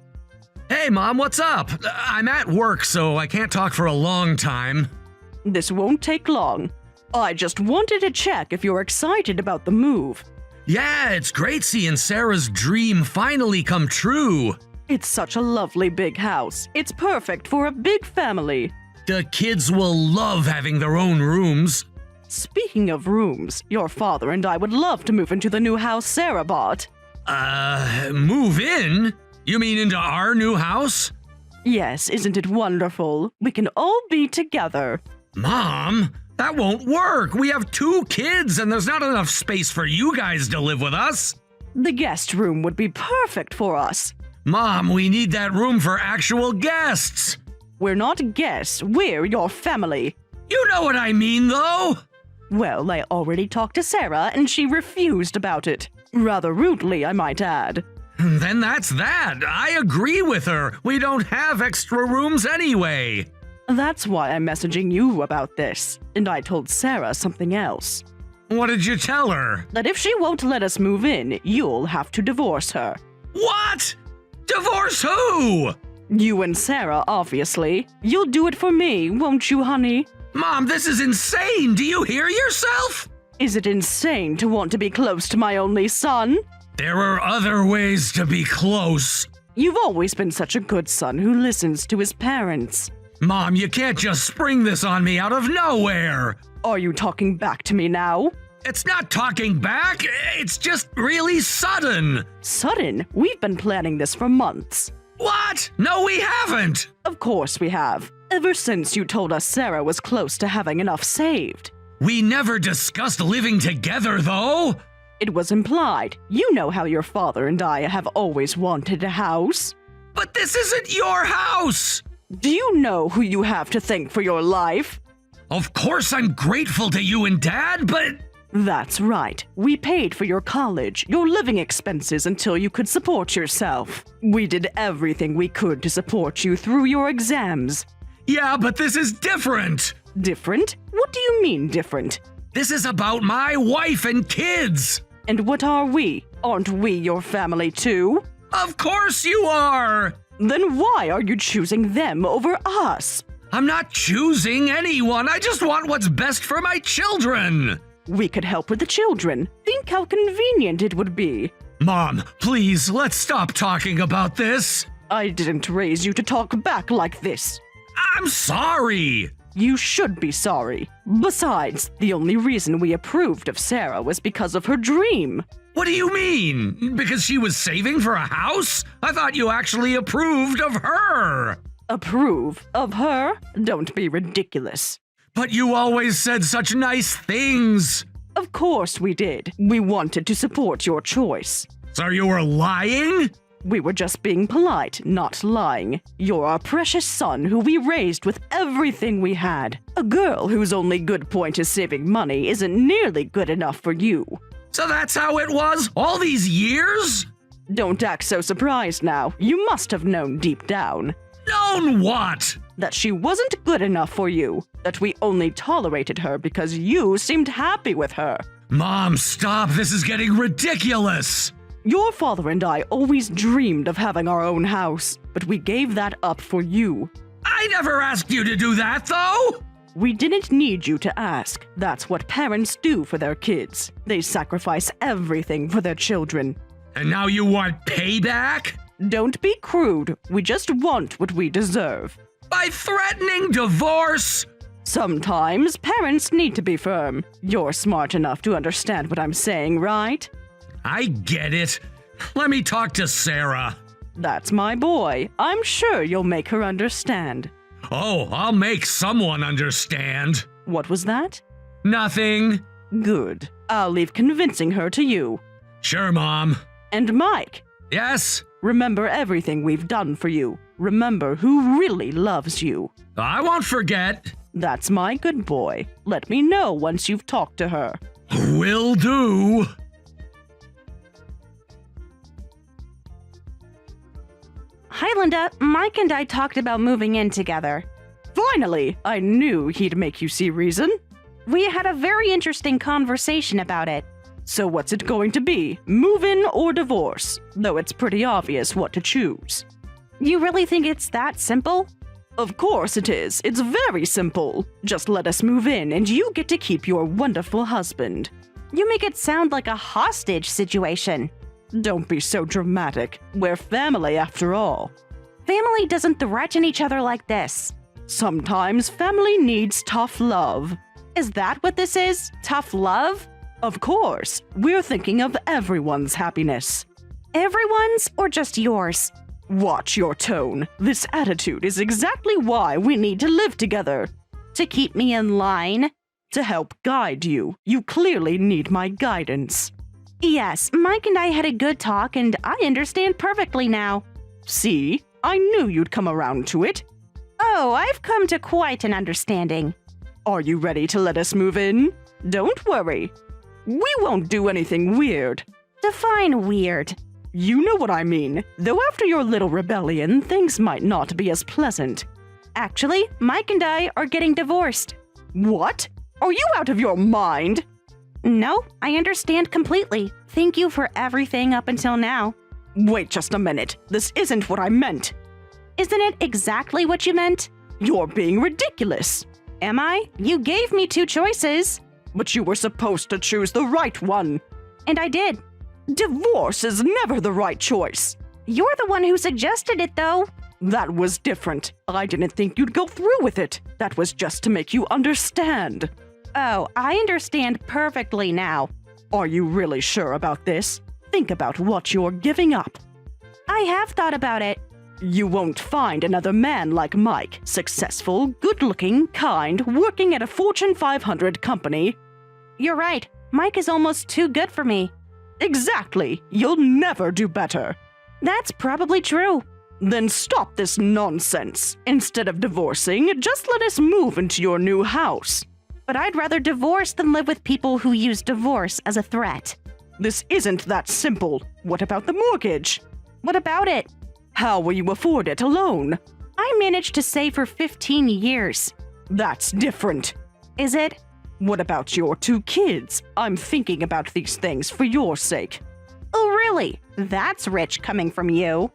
Hey, Mom, what's up? I'm at work, so I can't talk for a long time. This won't take long. I just wanted to check if you're excited about the move. Yeah, it's great seeing Sarah's dream finally come true. It's such a lovely big house. It's perfect for a big family. The kids will love having their own rooms. Speaking of rooms, your father and I would love to move into the new house Sarah bought. Move in? You mean into our new house? Yes, isn't it wonderful? We can all be together. Mom, that won't work. We have 2 kids and there's not enough space for you guys to live with us. The guest room would be perfect for us. Mom, we need that room for actual guests. We're not guests, we're your family. You know what I mean, though. Well, I already talked to Sarah and she refused about it. Rather rudely, I might add. Then that's that. I agree with her. We don't have extra rooms anyway. That's why I'm messaging you about this. And I told Sarah something else. What did you tell her? That if she won't let us move in, you'll have to divorce her. What? Divorce who? You and Sarah, obviously. You'll do it for me, won't you, honey? Mom, this is insane. Do you hear yourself? Is it insane to want to be close to my only son? There are other ways to be close. You've always been such a good son who listens to his parents. Mom, you can't just spring this on me out of nowhere. Are you talking back to me now? It's not talking back. It's just really sudden. Sudden? We've been planning this for months. What? No, we haven't. Of course we have. Ever since you told us Sarah was close to having enough saved. We never discussed living together, though. It was implied. You know how your father and I have always wanted a house. But this isn't your house. Do you know who you have to thank for your life? Of course I'm grateful to you and Dad, but... That's right. We paid for your college, your living expenses until you could support yourself. We did everything we could to support you through your exams. Yeah, but this is different. Different? What do you mean different? This is about my wife and kids. And what are we? Aren't we your family too? Of course you are. Then why are you choosing them over us? I'm not choosing anyone. I just want what's best for my children. We could help with the children. Think how convenient it would be. Mom, please, let's stop talking about this. I didn't raise you to talk back like this. I'm sorry. You should be sorry. Besides, the only reason we approved of Sarah was because of her dream. What do you mean? Because she was saving for a house? I thought you actually approved of her. Approve of her? Don't be ridiculous. But you always said such nice things. Of course we did. We wanted to support your choice. So you were lying? We were just being polite, not lying. You're our precious son who we raised with everything we had. A girl whose only good point is saving money isn't nearly good enough for you. So that's how it was all these years? Don't act so surprised now. You must have known deep down. Known what? That she wasn't good enough for you. That we only tolerated her because you seemed happy with her. Mom, stop. This is getting ridiculous. Your father and I always dreamed of having our own house, but we gave that up for you. I never asked you to do that, though. We didn't need you to ask. That's what parents do for their kids. They sacrifice everything for their children. And now you want payback? Don't be crude. We just want what we deserve. By threatening divorce? Sometimes parents need to be firm. You're smart enough to understand what I'm saying, right? I get it. Let me talk to Sarah. That's my boy. I'm sure you'll make her understand. Oh, I'll make someone understand. What was that? Nothing. Good. I'll leave convincing her to you. Sure, Mom. And Mike, Yes? remember everything we've done for you. Remember who really loves you. I won't forget. That's my good boy. Let me know once you've talked to her. Will do. Hi, Linda. Mike and I talked about moving in together. Finally, I knew he'd make you see reason. We had a very interesting conversation about it. So what's it going to be? Move-in or divorce? Though it's pretty obvious what to choose. You really think it's that simple? Of course it is. It's very simple. Just let us move in and you get to keep your wonderful husband. You make it sound like a hostage situation. Don't be so dramatic. We're family after all. Family doesn't threaten each other like this. Sometimes family needs tough love. Is that what this is? Tough love? Of course, we're thinking of everyone's happiness. Everyone's or just yours? Watch your tone. This attitude is exactly why we need to live together. To keep me in line? To help guide you. You clearly need my guidance. Yes, Mike and I had a good talk and I understand perfectly now. See? I knew you'd come around to it. Oh, I've come to quite an understanding. Are you ready to let us move in? Don't worry. We won't do anything weird. Define weird. You know what I mean. Though after your little rebellion, things might not be as pleasant. Actually, Mike and I are getting divorced. What? Are you out of your mind? No, I understand completely. Thank you for everything up until now. Wait just a minute. This isn't what I meant. Isn't it exactly what you meant? You're being ridiculous. Am I? You gave me two choices. But you were supposed to choose the right one. And I did. Divorce is never the right choice. You're the one who suggested it, though. That was different. I didn't think you'd go through with it. That was just to make you understand. Oh, I understand perfectly now. Are you really sure about this? Think about what you're giving up. I have thought about it. You won't find another man like Mike, successful, good-looking, kind, working at a Fortune 500 company. You're right. Mike is almost too good for me. Exactly. You'll never do better. That's probably true. Then stop this nonsense. Instead of divorcing, just let us move into your new house. But I'd rather divorce than live with people who use divorce as a threat. This isn't that simple. What about the mortgage? What about it? How will you afford it alone? I managed to save for 15 years. That's different. Is it? What about your two kids? I'm thinking about these things for your sake. Oh, really? That's rich coming from you.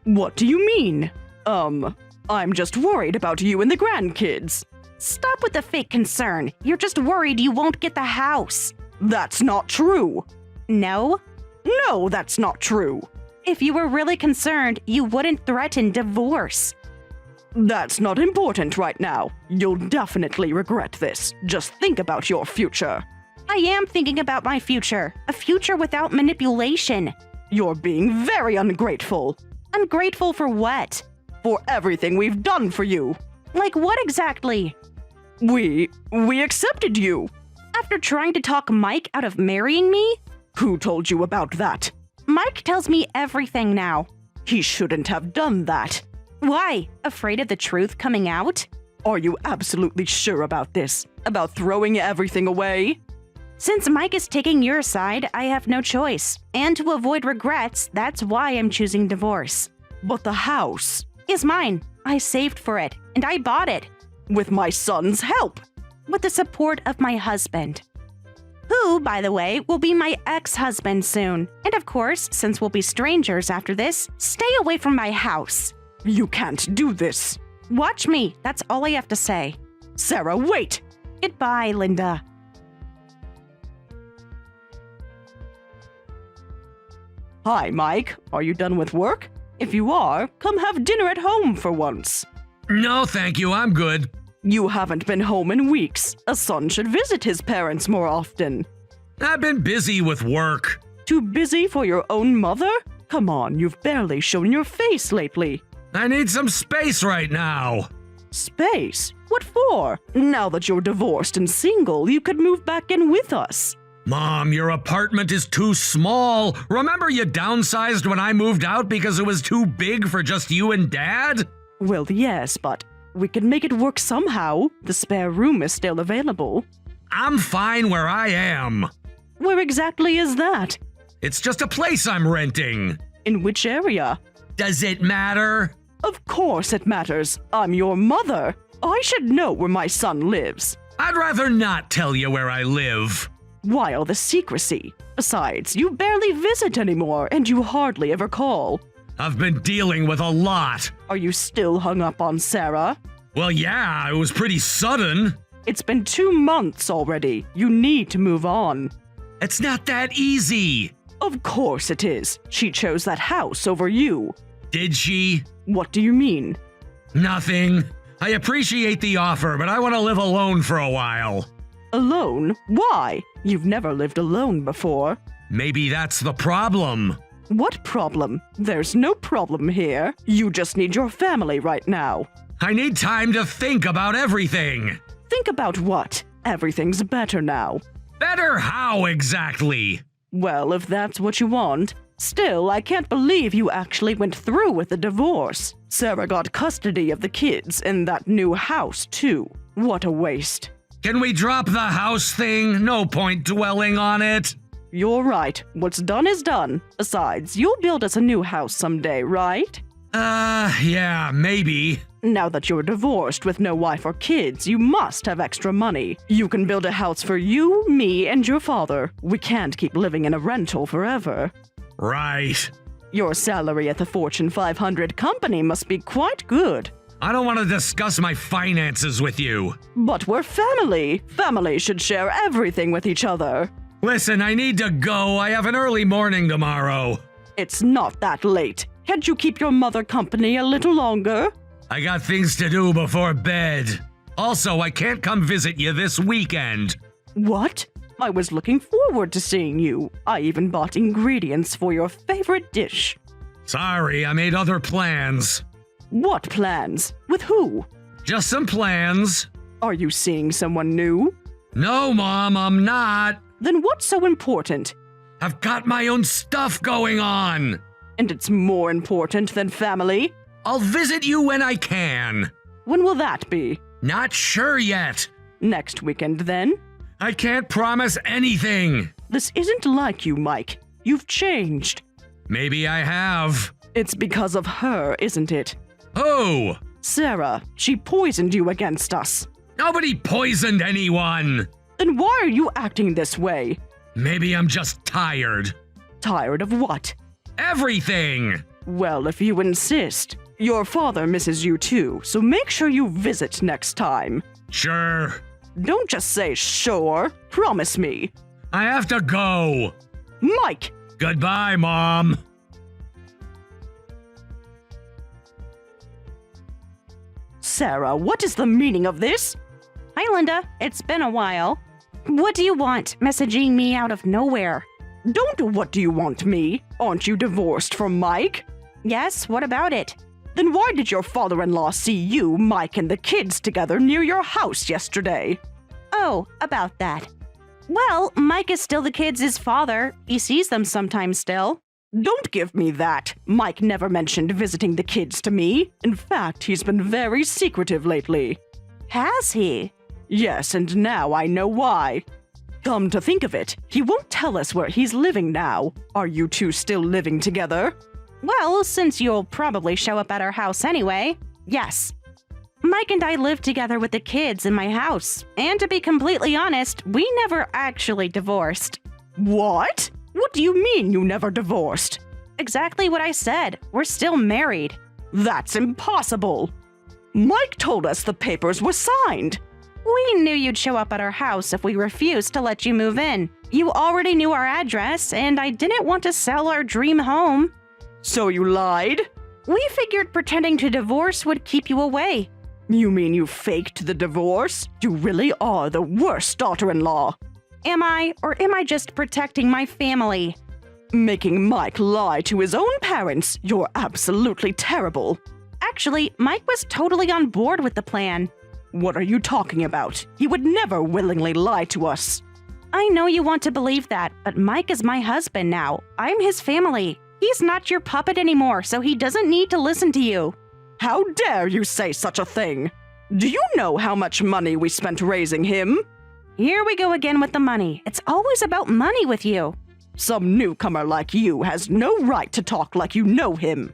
What do you mean? I'm just worried about you and the grandkids. Stop with the fake concern. You're just worried you won't get the house. That's not true. No? No, that's not true. If you were really concerned, you wouldn't threaten divorce. That's not important right now. You'll definitely regret this. Just think about your future. I am thinking about my future. A future without manipulation. You're being very ungrateful. Ungrateful for what? For everything we've done for you. Like what exactly? We accepted you. After trying to talk Mike out of marrying me? Who told you about that? Mike tells me everything now. He shouldn't have done that. Why? Afraid of the truth coming out? Are you absolutely sure about this? About throwing everything away? Since Mike is taking your side, I have no choice. And to avoid regrets, that's why I'm choosing divorce. But the house is mine. I saved for it, and I bought it. With my son's help. With the support of my husband. Who, by the way, will be my ex-husband soon. And of course, since we'll be strangers after this, stay away from my house. You can't do this. Watch me. That's all I have to say. Sarah, wait! Goodbye, Linda. Hi, Mike. Are you done with work? If you are, come have dinner at home for once. No, thank you. I'm good. You haven't been home in weeks. A son should visit his parents more often. I've been busy with work. Too busy for your own mother? Come on, you've barely shown your face lately. I need some space right now. Space? What for? Now that you're divorced and single, you could move back in with us. Mom, your apartment is too small. Remember you downsized when I moved out because it was too big for just you and Dad? Well, yes, but we can make it work somehow. The spare room is still available. I'm fine where I am. Where exactly is that? It's just a place I'm renting. In which area? Does it matter? Of course it matters. I'm your mother. I should know where my son lives. I'd rather not tell you where I live. Why all the secrecy? Besides, you barely visit anymore, and you hardly ever call. I've been dealing with a lot. Are you still hung up on Sarah? Well, yeah, it was pretty sudden. It's been 2 months already. You need to move on. It's not that easy. Of course it is. She chose that house over you. Did she? What do you mean? Nothing. I appreciate the offer, but I want to live alone for a while. Alone? Why? You've never lived alone before. Maybe that's the problem. What problem? There's no problem here. You just need your family right now. I need time to think about everything. Think about what? Everything's better now. Better how exactly? Well, if that's what you want. Still, I can't believe you actually went through with the divorce. Sarah got custody of the kids in that new house, too. What a waste. Can we drop the house thing? No point dwelling on it. You're right. What's done is done. Besides, you'll build us a new house someday, right? Yeah, maybe. Now that you're divorced with no wife or kids, you must have extra money. You can build a house for you, me, and your father. We can't keep living in a rental forever. Right. Your salary at the Fortune 500 company must be quite good. I don't want to discuss my finances with you. But we're family. Families should share everything with each other. Listen, I need to go. I have an early morning tomorrow. It's not that late. Can't you keep your mother company a little longer? I got things to do before bed. Also, I can't come visit you this weekend. What? I was looking forward to seeing you. I even bought ingredients for your favorite dish. Sorry, I made other plans. What plans? With who? Just some plans. Are you seeing someone new? No, Mom, I'm not. Then what's so important? I've got my own stuff going on. And it's more important than family? I'll visit you when I can. When will that be? Not sure yet. Next weekend, then? I can't promise anything. This isn't like you, Mike. You've changed. Maybe I have. It's because of her, isn't it? Who? Sarah. She poisoned you against us. Nobody poisoned anyone. Then why are you acting this way? Maybe I'm just tired. Tired of what? Everything. Well, if you insist. Your father misses you too, so make sure you visit next time. Sure. Don't just say sure. Promise me. I have to go. Mike! Goodbye, Mom. Sarah, what is the meaning of this? Hi, Linda. It's been a while. What do you want, messaging me out of nowhere? Don't what do you want me? Aren't you divorced from Mike? Yes, what about it? Then why did your father-in-law see you, Mike, and the kids together near your house yesterday? Oh, about that. Well, Mike is still the kids' father. He sees them sometimes still. Don't give me that. Mike never mentioned visiting the kids to me. In fact, he's been very secretive lately. Has he? Yes, and now I know why. Come to think of it, he won't tell us where he's living now. Are you two still living together? Well, since you'll probably show up at our house anyway, yes. Mike and I live together with the kids in my house. And to be completely honest, we never actually divorced. What? What do you mean you never divorced? Exactly what I said. We're still married. That's impossible. Mike told us the papers were signed. We knew you'd show up at our house if we refused to let you move in. You already knew our address, and I didn't want to sell our dream home. So you lied? We figured pretending to divorce would keep you away. You mean you faked the divorce? You really are the worst daughter-in-law. Am I, or am I just protecting my family? Making Mike lie to his own parents. You're absolutely terrible. Actually, Mike was totally on board with the plan. What are you talking about? He would never willingly lie to us. I know you want to believe that, but Mike is my husband now. I'm his family. He's not your puppet anymore, so he doesn't need to listen to you. How dare you say such a thing? Do you know how much money we spent raising him? Here we go again with the money. It's always about money with you. Some newcomer like you has no right to talk like you know him.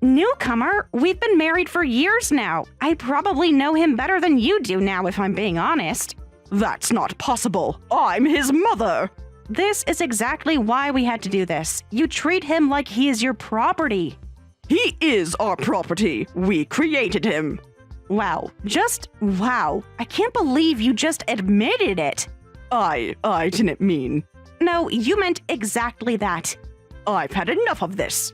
Newcomer, we've been married for years now. I probably know him better than you do now, if I'm being honest. That's not possible. I'm his mother. This is exactly why we had to do this. You treat him like he is your property. He is our property. We created him. Wow. Just wow. I can't believe you just admitted it. I didn't mean. No, you meant exactly that. I've had enough of this.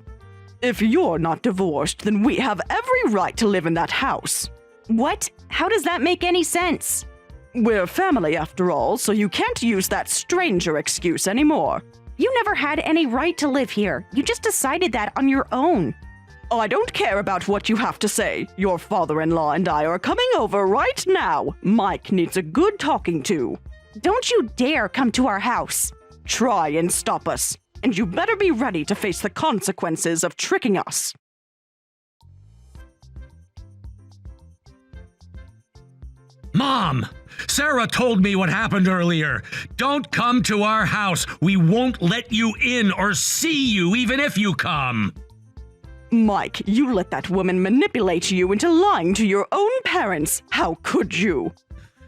If you're not divorced, then we have every right to live in that house. What? How does that make any sense? We're family after all, so you can't use that stranger excuse anymore. You never had any right to live here. You just decided that on your own. I don't care about what you have to say. Your father-in-law and I are coming over right now. Mike needs a good talking to. Don't you dare come to our house. Try and stop us. And you better be ready to face the consequences of tricking us. Mom! Sarah told me what happened earlier. Don't come to our house. We won't let you in or see you even if you come. Mike, you let that woman manipulate you into lying to your own parents. How could you?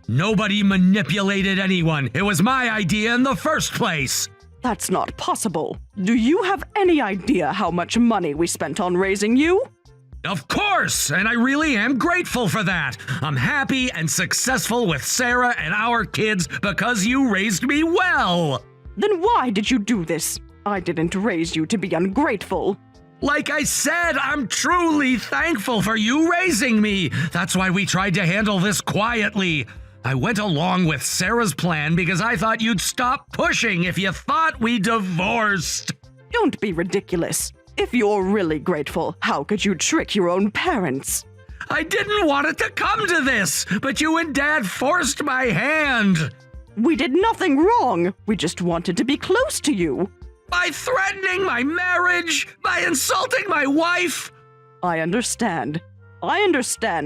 Nobody manipulated anyone. It was my idea in the first place. That's not possible. Do you have any idea how much money we spent on raising you? Of course, and I really am grateful for that. I'm happy and successful with Sarah and our kids because you raised me well. Then why did you do this? I didn't raise you to be ungrateful. Like I said, I'm truly thankful for you raising me. That's why we tried to handle this quietly. I went along with Sarah's plan because I thought you'd stop pushing if you thought we divorced. Don't be ridiculous. If you're really grateful, how could you trick your own parents? I didn't want it to come to this, but you and Dad forced my hand. We did nothing wrong. We just wanted to be close to you. By threatening my marriage, by insulting my wife. I understand,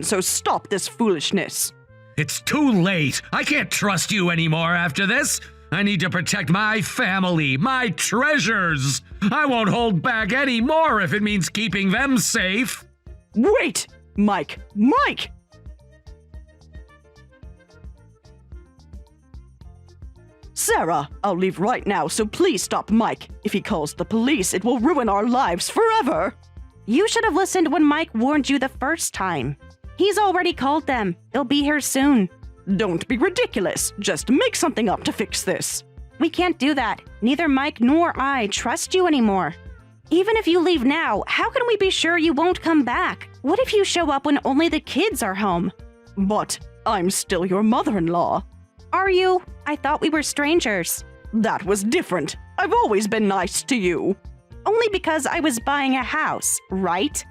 so stop this foolishness. It's too late. I can't trust you anymore after this. I need to protect my family, my treasures. I won't hold back anymore if it means keeping them safe. Wait! Mike! Sarah, I'll leave right now, so please stop Mike. If he calls the police, it will ruin our lives forever. You should have listened when Mike warned you the first time. He's already called them. They'll be here soon. Don't be ridiculous. Just make something up to fix this. We can't do that. Neither Mike nor I trust you anymore. Even if you leave now, how can we be sure you won't come back? What if you show up when only the kids are home? But I'm still your mother-in-law. Are you? I thought we were strangers. That was different. I've always been nice to you. Only because I was buying a house, right?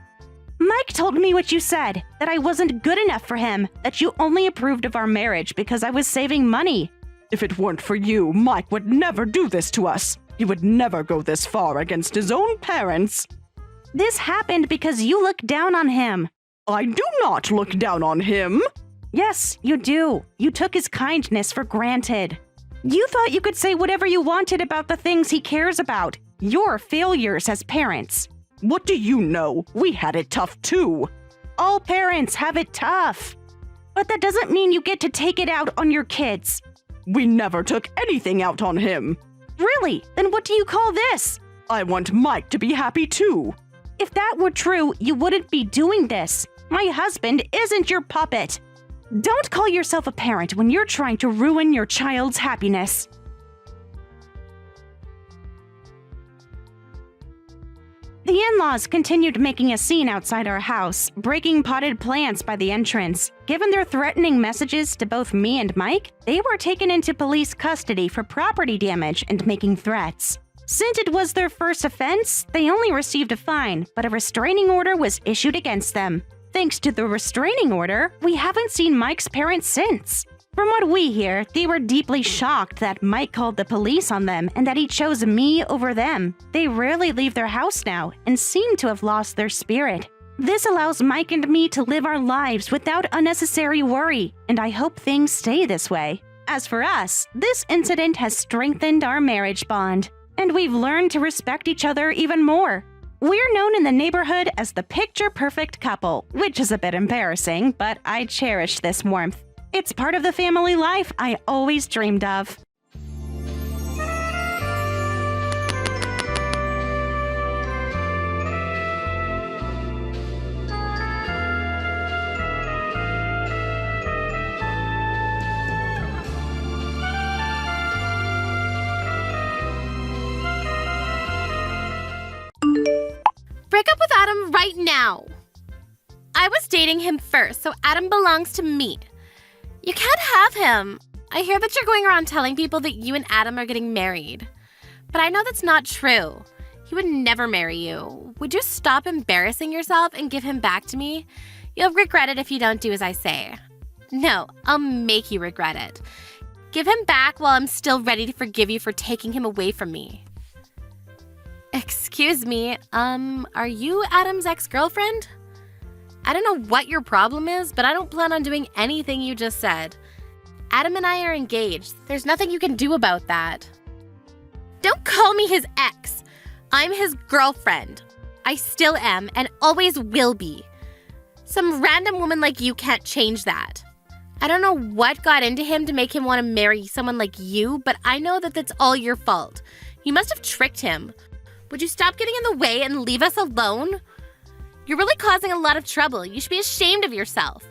Mike told me what you said, that I wasn't good enough for him, that you only approved of our marriage because I was saving money. If it weren't for you, Mike would never do this to us. He would never go this far against his own parents. This happened because you look down on him. I do not look down on him. Yes, you do. You took his kindness for granted. You thought you could say whatever you wanted about the things he cares about. Your failures as parents. What do you know? We had it tough too. All parents have it tough. But that doesn't mean you get to take it out on your kids. We never took anything out on him. Really? Then what do you call this? I want Mike to be happy too. If that were true, you wouldn't be doing this. My husband isn't your puppet. Don't call yourself a parent when you're trying to ruin your child's happiness. The in-laws continued making a scene outside our house, breaking potted plants by the entrance. Given their threatening messages to both me and Mike, they were taken into police custody for property damage and making threats. Since it was their first offense, they only received a fine, but a restraining order was issued against them. Thanks to the restraining order, we haven't seen Mike's parents since. From what we hear, they were deeply shocked that Mike called the police on them and that he chose me over them. They rarely leave their house now and seem to have lost their spirit. This allows Mike and me to live our lives without unnecessary worry, and I hope things stay this way. As for us, this incident has strengthened our marriage bond, and we've learned to respect each other even more. We're known in the neighborhood as the picture-perfect couple, which is a bit embarrassing, but I cherish this warmth. It's part of the family life I always dreamed of. Break up with Adam right now. I was dating him first, so Adam belongs to me. You can't have him. I hear that you're going around telling people that you and Adam are getting married. But I know that's not true. He would never marry you. Would you stop embarrassing yourself and give him back to me? You'll regret it if you don't do as I say. No, I'll make you regret it. Give him back while I'm still ready to forgive you for taking him away from me. Excuse me, are you Adam's ex-girlfriend? I don't know what your problem is, but I don't plan on doing anything you just said. Adam and I are engaged. There's nothing you can do about that. Don't call me his ex. I'm his girlfriend. I still am and always will be. Some random woman like you can't change that. I don't know what got into him to make him want to marry someone like you, but I know that that's all your fault. You must have tricked him. Would you stop getting in the way and leave us alone? You're really causing a lot of trouble. You should be ashamed of yourself.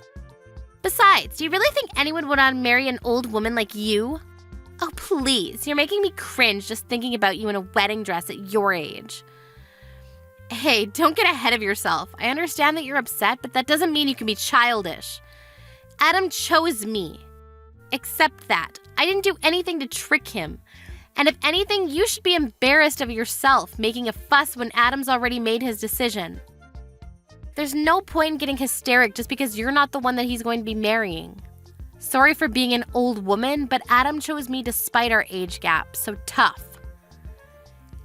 Besides, do you really think anyone would want to marry an old woman like you? Oh, please. You're making me cringe just thinking about you in a wedding dress at your age. Hey, don't get ahead of yourself. I understand that you're upset, but that doesn't mean you can be childish. Adam chose me. Accept that. I didn't do anything to trick him. And if anything, you should be embarrassed of yourself making a fuss when Adam's already made his decision. There's no point in getting hysteric just because you're not the one that he's going to be marrying. Sorry for being an old woman, but Adam chose me despite our age gap, so tough.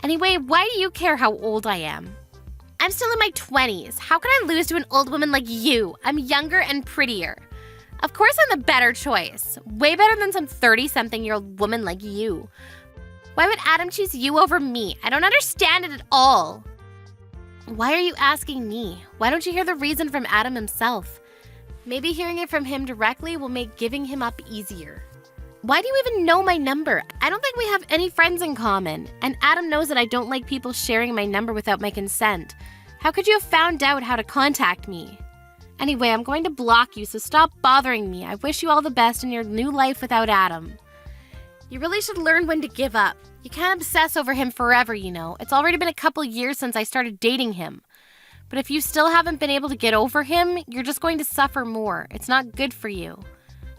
Anyway, why do you care how old I am? I'm still in my 20s. How can I lose to an old woman like you? I'm younger and prettier. Of course I'm the better choice. Way better than some 30-something-year-old woman like you. Why would Adam choose you over me? I don't understand it at all. Why are you asking me? Why don't you hear the reason from Adam himself? Maybe hearing it from him directly will make giving him up easier. Why do you even know my number? I don't think we have any friends in common. And Adam knows that I don't like people sharing my number without my consent. How could you have found out how to contact me? Anyway, I'm going to block you, so stop bothering me. I wish you all the best in your new life without Adam. You really should learn when to give up. You can't obsess over him forever, you know. It's already been a couple years since I started dating him. But if you still haven't been able to get over him, you're just going to suffer more. It's not good for you.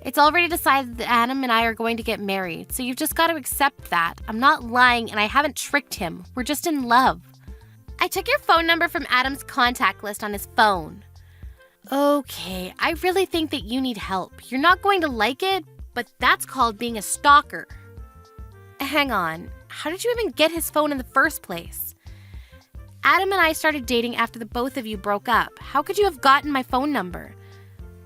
It's already decided that Adam and I are going to get married, so you've just got to accept that. I'm not lying and I haven't tricked him. We're just in love. I took your phone number from Adam's contact list on his phone. Okay, I really think that you need help. You're not going to like it, but that's called being a stalker. Hang on, how did you even get his phone in the first place? Adam and I started dating after the both of you broke up. How could you have gotten my phone number?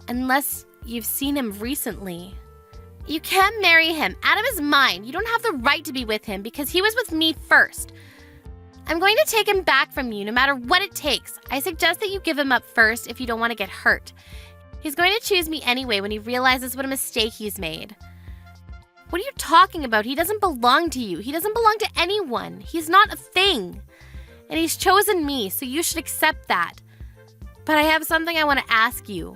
Unless you've seen him recently. You can't marry him. Adam is mine. You don't have the right to be with him because he was with me first. I'm going to take him back from you no matter what it takes. I suggest that you give him up first if you don't want to get hurt. He's going to choose me anyway when he realizes what a mistake he's made. What are you talking about? He doesn't belong to you. He doesn't belong to anyone. He's not a thing. And he's chosen me, so you should accept that. But I have something I want to ask you.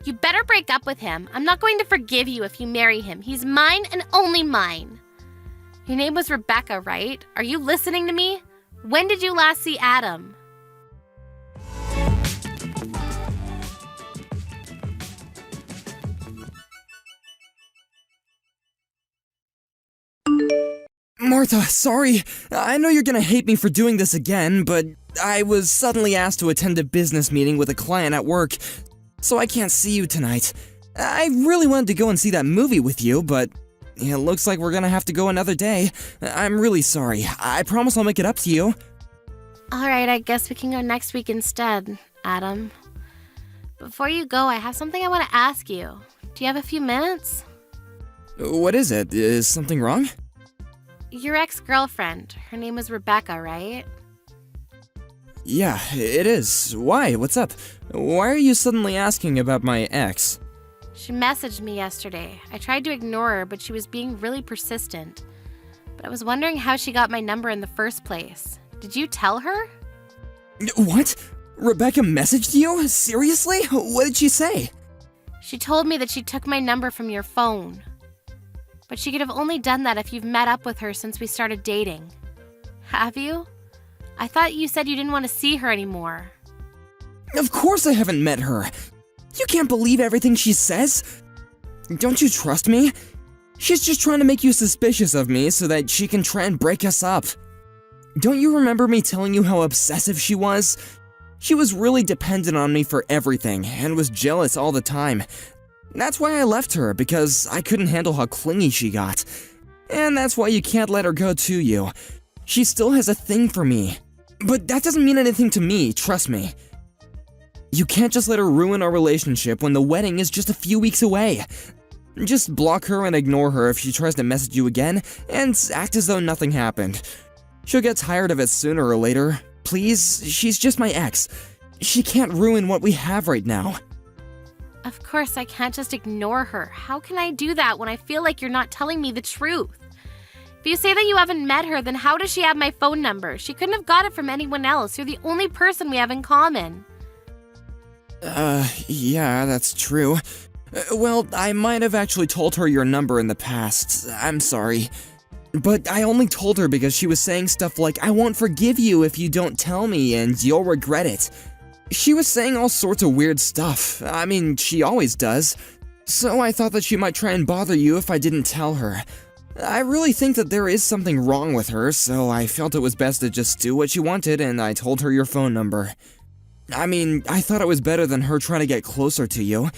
You better break up with him. I'm not going to forgive you if you marry him. He's mine and only mine. Your name was Rebecca, right? Are you listening to me? When did you last see Adam? Martha, sorry. I know you're gonna hate me for doing this again, but I was suddenly asked to attend a business meeting with a client at work, so I can't see you tonight. I really wanted to go and see that movie with you, but it looks like we're gonna have to go another day. I'm really sorry. I promise I'll make it up to you. Alright, I guess we can go next week instead, Adam. Before you go, I have something I want to ask you. Do you have a few minutes? What is it? Is something wrong? Your ex-girlfriend, her name was Rebecca, right? Yeah, it is. Why? What's up? Why are you suddenly asking about my ex? She messaged me yesterday. I tried to ignore her, but she was being really persistent. But I was wondering how she got my number in the first place. Did you tell her? What? Rebecca messaged you? Seriously? What did she say? She told me that she took my number from your phone. But she could have only done that if you've met up with her since we started dating. Have you? I thought you said you didn't want to see her anymore. Of course I haven't met her. You can't believe everything she says. Don't you trust me? She's just trying to make you suspicious of me so that she can try and break us up. Don't you remember me telling you how obsessive she was? She was really dependent on me for everything and was jealous all the time. That's why I left her, because I couldn't handle how clingy she got. And that's why you can't let her go to you. She still has a thing for me. But that doesn't mean anything to me, trust me. You can't just let her ruin our relationship when the wedding is just a few weeks away. Just block her and ignore her if she tries to message you again, and act as though nothing happened. She'll get tired of it sooner or later. Please, she's just my ex. She can't ruin what we have right now. Of course, I can't just ignore her. How can I do that when I feel like you're not telling me the truth? If you say that you haven't met her, then how does she have my phone number? She couldn't have got it from anyone else. You're the only person we have in common. Yeah, that's true. Well, I might have actually told her your number in the past. I'm sorry. But I only told her because she was saying stuff like, I won't forgive you if you don't tell me and you'll regret it. She was saying all sorts of weird stuff. I mean, she always does. So I thought that she might try and bother you if I didn't tell her. I really think that there is something wrong with her, so I felt it was best to just do what she wanted, and I told her your phone number. I mean, I thought it was better than her trying to get closer to you.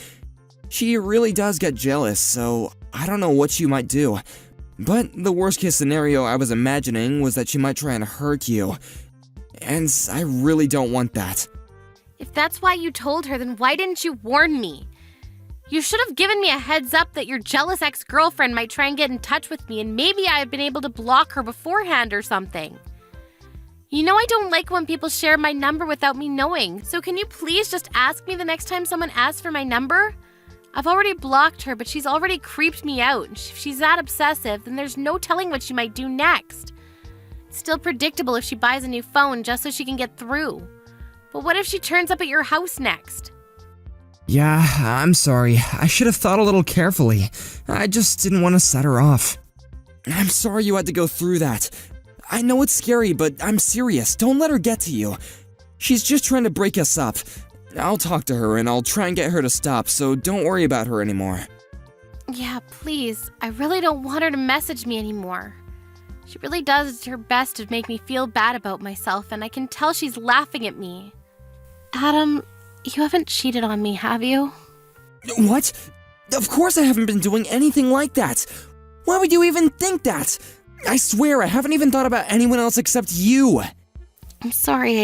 She really does get jealous, so I don't know what she might do. But the worst case scenario I was imagining was that she might try and hurt you. And I really don't want that. If that's why you told her, then why didn't you warn me? You should have given me a heads up that your jealous ex-girlfriend might try and get in touch with me, and maybe I had been able to block her beforehand or something. You know I don't like when people share my number without me knowing, so can you please just ask me the next time someone asks for my number? I've already blocked her, but she's already creeped me out. If she's that obsessive, then there's no telling what she might do next. It's still predictable if she buys a new phone just so she can get through. But what if she turns up at your house next? Yeah, I'm sorry. I should have thought a little carefully. I just didn't want to set her off. I'm sorry you had to go through that. I know it's scary, but I'm serious. Don't let her get to you. She's just trying to break us up. I'll talk to her and I'll try and get her to stop, so don't worry about her anymore. Yeah, please. I really don't want her to message me anymore. She really does her best to make me feel bad about myself, and I can tell she's laughing at me. Adam, you haven't cheated on me, have you? What? Of course I haven't been doing anything like that. Why would you even think that? I swear I haven't even thought about anyone else except you. I'm sorry,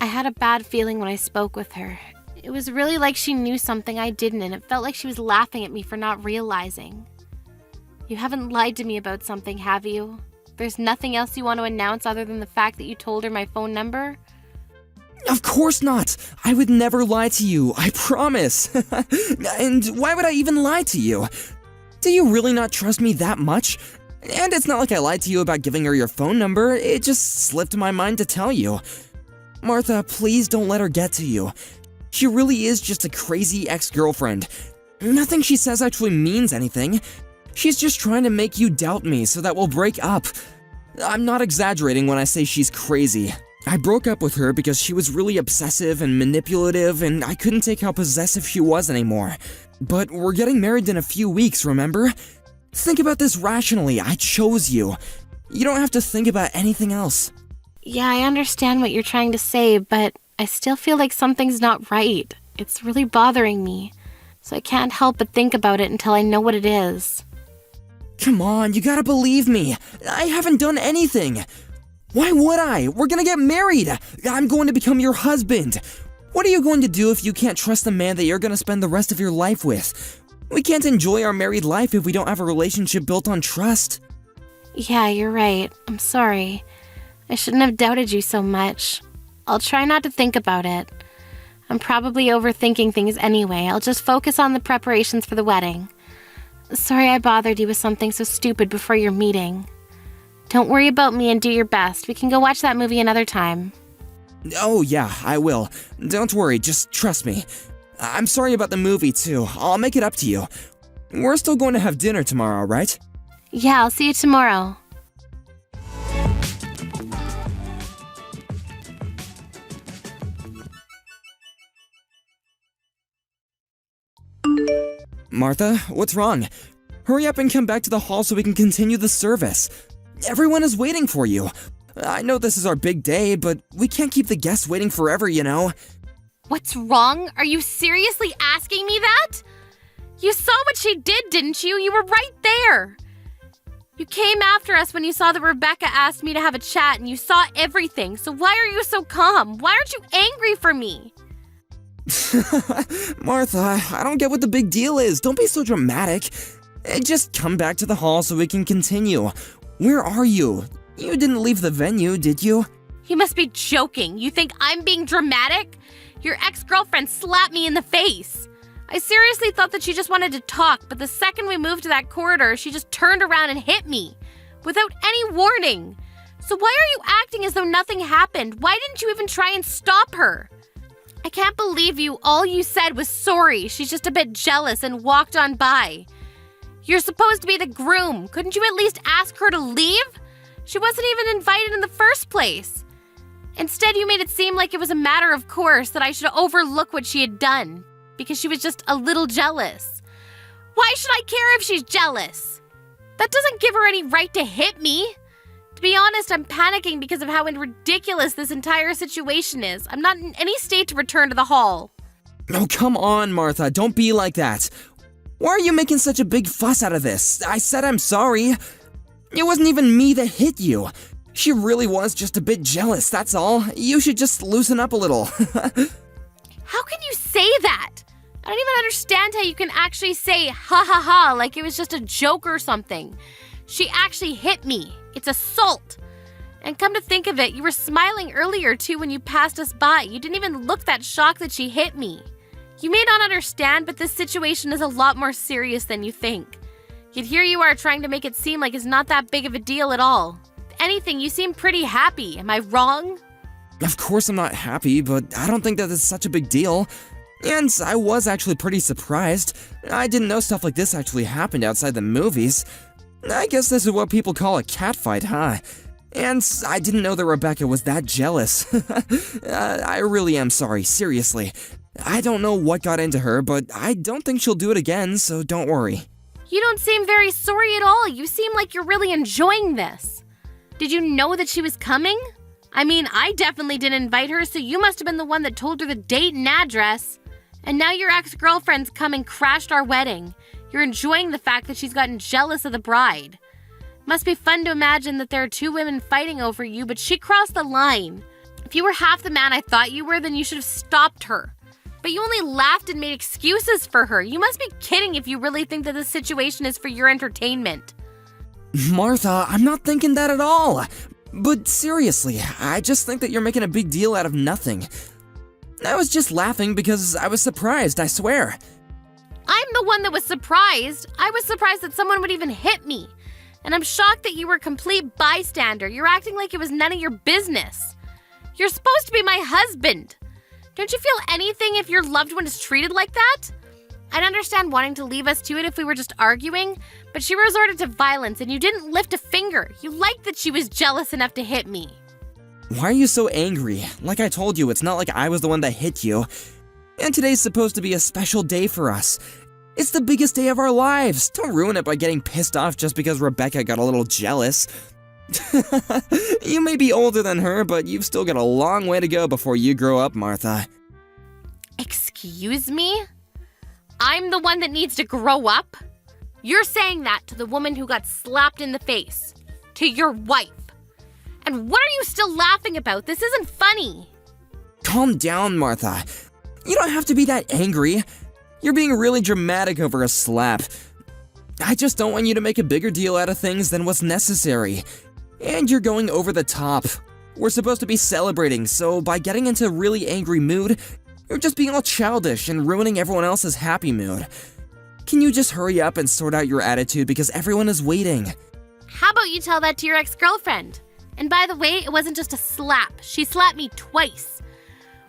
I had a bad feeling when I spoke with her. It was really like she knew something I didn't, and it felt like she was laughing at me for not realizing. You haven't lied to me about something, have you? There's nothing else you want to announce other than the fact that you told her my phone number? Of course not. I would never lie to you, I promise. And why would I even lie to you? Do you really not trust me that much? And it's not like I lied to you about giving her your phone number, it just slipped my mind to tell you. Martha, please don't let her get to you. She really is just a crazy ex-girlfriend. Nothing she says actually means anything. She's just trying to make you doubt me so that we'll break up. I'm not exaggerating when I say she's crazy. I broke up with her because she was really obsessive and manipulative, and I couldn't take how possessive she was anymore. But we're getting married in a few weeks, remember? Think about this rationally. I chose you. You don't have to think about anything else. Yeah, I understand what you're trying to say, but I still feel like something's not right. It's really bothering me, so I can't help but think about it until I know what it is. Come on, you gotta believe me. I haven't done anything. Why would I? We're gonna get married. I'm going to become your husband. What are you going to do if you can't trust the man that you're gonna spend the rest of your life with? We can't enjoy our married life if we don't have a relationship built on trust. Yeah, you're right. I'm sorry. I shouldn't have doubted you so much. I'll try not to think about it. I'm probably overthinking things anyway. I'll just focus on the preparations for the wedding. Sorry I bothered you with something so stupid before your meeting. Don't worry about me and do your best. We can go watch that movie another time. Oh yeah, I will. Don't worry, just trust me. I'm sorry about the movie too. I'll make it up to you. We're still going to have dinner tomorrow, right? Yeah, I'll see you tomorrow. Martha, what's wrong? Hurry up and come back to the hall so we can continue the service. Everyone is waiting for you. I know this is our big day, but we can't keep the guests waiting forever, you know? What's wrong? Are you seriously asking me that? You saw what she did, didn't you? You were right there. You came after us when you saw that Rebecca asked me to have a chat and you saw everything. So why are you so calm? Why aren't you angry for me? Martha, I don't get what the big deal is. Don't be so dramatic. Just come back to the hall so we can continue. Where are you? You didn't leave the venue, did you? You must be joking. You think I'm being dramatic? Your ex-girlfriend slapped me in the face. I seriously thought that she just wanted to talk, but the second we moved to that corridor, she just turned around and hit me. Without any warning. So why are you acting as though nothing happened? Why didn't you even try and stop her? I can't believe you. All you said was sorry. She's just a bit jealous and walked on by. You're supposed to be the groom. Couldn't you at least ask her to leave? She wasn't even invited in the first place. Instead, you made it seem like it was a matter of course that I should overlook what she had done because she was just a little jealous. Why should I care if she's jealous? That doesn't give her any right to hit me. To be honest, I'm panicking because of how ridiculous this entire situation is. I'm not in any state to return to the hall. Oh, come on, Martha. Don't be like that. Why are you making such a big fuss out of this? I said I'm sorry. It wasn't even me that hit you. She really was just a bit jealous, that's all. You should just loosen up a little. How can you say that? I don't even understand how you can actually say ha ha ha like it was just a joke or something. She actually hit me. It's assault. And come to think of it, you were smiling earlier too when you passed us by. You didn't even look that shocked that she hit me. You may not understand, but this situation is a lot more serious than you think. Yet here you are trying to make it seem like it's not that big of a deal at all. If anything, you seem pretty happy. Am I wrong? Of course I'm not happy, but I don't think that it's such a big deal. And I was actually pretty surprised. I didn't know stuff like this actually happened outside the movies. I guess this is what people call a catfight, huh? And I didn't know that Rebecca was that jealous. I really am sorry, seriously. I don't know what got into her, but I don't think she'll do it again, so don't worry. You don't seem very sorry at all. You seem like you're really enjoying this. Did you know that she was coming? I mean, I definitely didn't invite her, so you must have been the one that told her the date and address. And now your ex-girlfriend's come and crashed our wedding. You're enjoying the fact that she's gotten jealous of the bride. Must be fun to imagine that there are two women fighting over you, but she crossed the line. If you were half the man I thought you were, then you should have stopped her. But you only laughed and made excuses for her. You must be kidding if you really think that this situation is for your entertainment. Martha, I'm not thinking that at all. But seriously, I just think that you're making a big deal out of nothing. I was just laughing because I was surprised, I swear. I'm the one that was surprised. I was surprised that someone would even hit me. And I'm shocked that you were a complete bystander. You're acting like it was none of your business. You're supposed to be my husband. Don't you feel anything if your loved one is treated like that? I'd understand wanting to leave us to it if we were just arguing, but she resorted to violence and you didn't lift a finger. You liked that she was jealous enough to hit me. Why are you so angry? Like I told you, it's not like I was the one that hit you. And today's supposed to be a special day for us. It's the biggest day of our lives. Don't ruin it by getting pissed off just because Rebecca got a little jealous. You may be older than her, but you've still got a long way to go before you grow up, Martha. Excuse me? I'm the one that needs to grow up? You're saying that to the woman who got slapped in the face. To your wife. And what are you still laughing about? This isn't funny. Calm down, Martha. You don't have to be that angry. You're being really dramatic over a slap. I just don't want you to make a bigger deal out of things than what's necessary. And you're going over the top. We're supposed to be celebrating, so by getting into a really angry mood, you're just being all childish and ruining everyone else's happy mood. Can you just hurry up and sort out your attitude because everyone is waiting? How about you tell that to your ex-girlfriend? And by the way, it wasn't just a slap. She slapped me twice.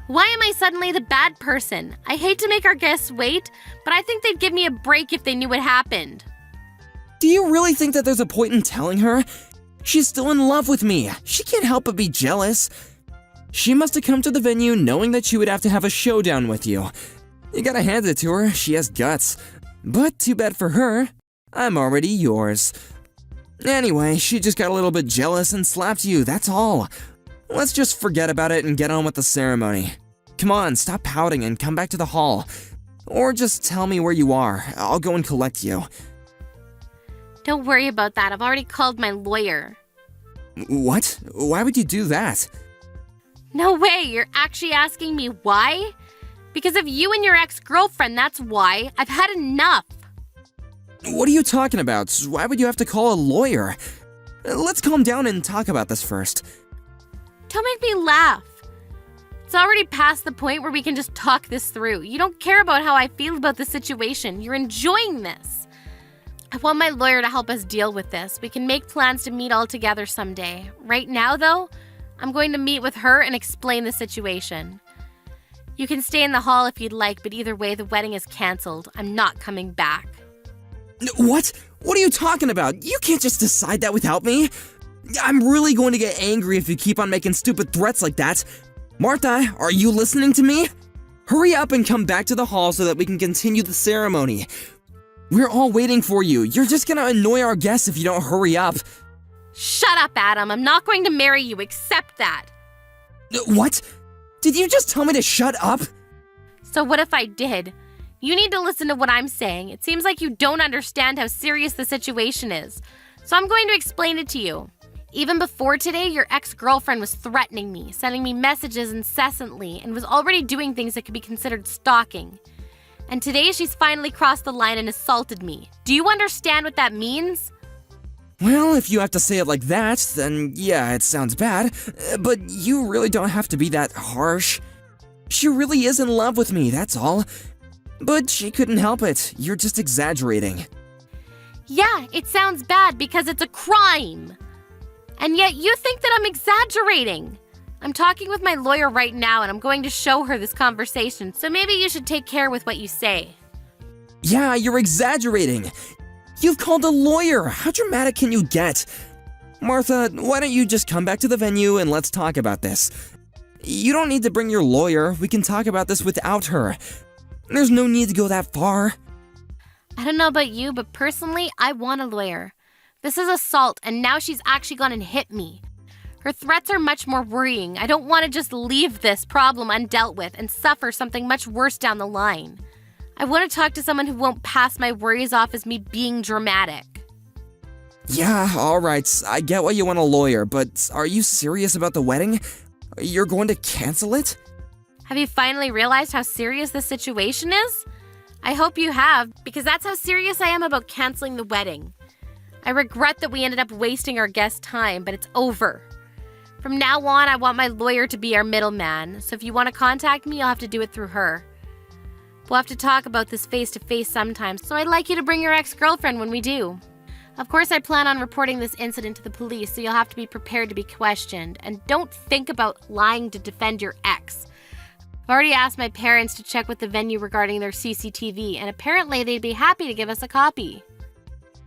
Why am I suddenly the bad person? I hate to make our guests wait, but I think they'd give me a break if they knew what happened. Do you really think that there's a point in telling her? She's still in love with me. She can't help but be jealous. She must have come to the venue knowing that she would have to have a showdown with you. You gotta hand it to her, she has guts. But too bad for her, I'm already yours. Anyway, she just got a little bit jealous and slapped you, that's all. Let's just forget about it and get on with the ceremony. Come on, stop pouting and come back to the hall. Or just tell me where you are. I'll go and collect you. Don't worry about that. I've already called my lawyer. What? Why would you do that? No way. You're actually asking me why? Because of you and your ex-girlfriend, that's why. I've had enough. What are you talking about? Why would you have to call a lawyer? Let's calm down and talk about this first. Don't make me laugh. It's already past the point where we can just talk this through. You don't care about how I feel about the situation. You're enjoying this. I want my lawyer to help us deal with this. We can make plans to meet all together someday. Right now, though, I'm going to meet with her and explain the situation. You can stay in the hall if you'd like, but either way, the wedding is canceled. I'm not coming back. What? What are you talking about? You can't just decide that without me. I'm really going to get angry if you keep on making stupid threats like that. Martha, are you listening to me? Hurry up and come back to the hall so that we can continue the ceremony. We're all waiting for you. You're just gonna annoy our guests if you don't hurry up. Shut up, Adam. I'm not going to marry you. Accept that. What? Did you just tell me to shut up? So what if I did? You need to listen to what I'm saying. It seems like you don't understand how serious the situation is. So I'm going to explain it to you. Even before today, your ex-girlfriend was threatening me, sending me messages incessantly, and was already doing things that could be considered stalking. And today, she's finally crossed the line and assaulted me. Do you understand what that means? Well, if you have to say it like that, then yeah, it sounds bad. But you really don't have to be that harsh. She really is in love with me, that's all. But she couldn't help it. You're just exaggerating. Yeah, it sounds bad because it's a crime. And yet you think that I'm exaggerating. I'm talking with my lawyer right now and I'm going to show her this conversation, so maybe you should take care with what you say. Yeah, you're exaggerating. You've called a lawyer. How dramatic can you get? Martha, why don't you just come back to the venue and let's talk about this? You don't need to bring your lawyer. We can talk about this without her. There's no need to go that far. I don't know about you, but personally, I want a lawyer. This is assault, and now she's actually gone and hit me. Her threats are much more worrying. I don't want to just leave this problem undealt with and suffer something much worse down the line. I want to talk to someone who won't pass my worries off as me being dramatic. Yeah, alright, I get why you want a lawyer, but are you serious about the wedding? You're going to cancel it? Have you finally realized how serious this situation is? I hope you have, because that's how serious I am about canceling the wedding. I regret that we ended up wasting our guests' time, but it's over. From now on, I want my lawyer to be our middleman, so if you want to contact me, you'll have to do it through her. We'll have to talk about this face-to-face sometime, so I'd like you to bring your ex-girlfriend when we do. Of course, I plan on reporting this incident to the police, so you'll have to be prepared to be questioned, and don't think about lying to defend your ex. I've already asked my parents to check with the venue regarding their CCTV, and apparently they'd be happy to give us a copy.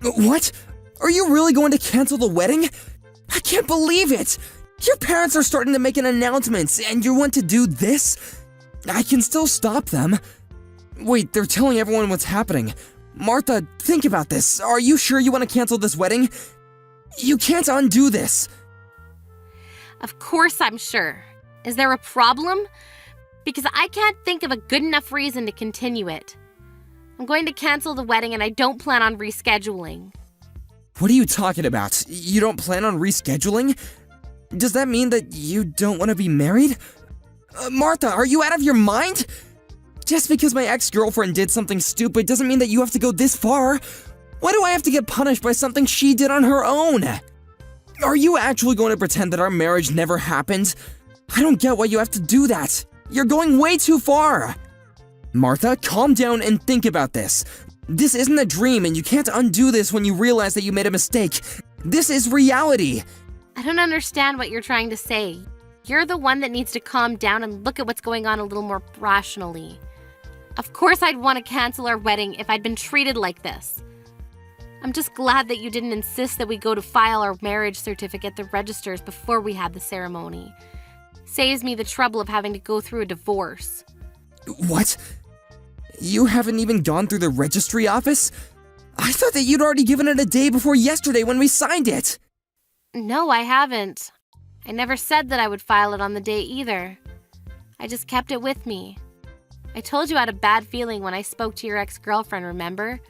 What? Are you really going to cancel the wedding? I can't believe it! Your parents are starting to make an announcement, and you want to do this? I can still stop them. Wait, they're telling everyone what's happening. Martha, think about this. Are you sure you want to cancel this wedding? You can't undo this. Of course I'm sure. Is there a problem? Because I can't think of a good enough reason to continue it. I'm going to cancel the wedding and I don't plan on rescheduling. What are you talking about? You don't plan on rescheduling? Does that mean that you don't want to be married? Martha, are you out of your mind? Just because my ex-girlfriend did something stupid doesn't mean that you have to go this far. Why do I have to get punished by something she did on her own? Are you actually going to pretend that our marriage never happened? I don't get why you have to do that. You're going way too far. Martha, calm down and think about this. This isn't a dream, and you can't undo this when you realize that you made a mistake. This is reality. I don't understand what you're trying to say. You're the one that needs to calm down and look at what's going on a little more rationally. Of course I'd want to cancel our wedding if I'd been treated like this. I'm just glad that you didn't insist that we go to file our marriage certificate at the registers before we had the ceremony. Saves me the trouble of having to go through a divorce. What? You haven't even gone through the registry office? I thought that you'd already given it a day before yesterday when we signed it. No, I haven't. I never said that I would file it on the day either. I just kept it with me. I told you I had a bad feeling when I spoke to your ex-girlfriend, remember?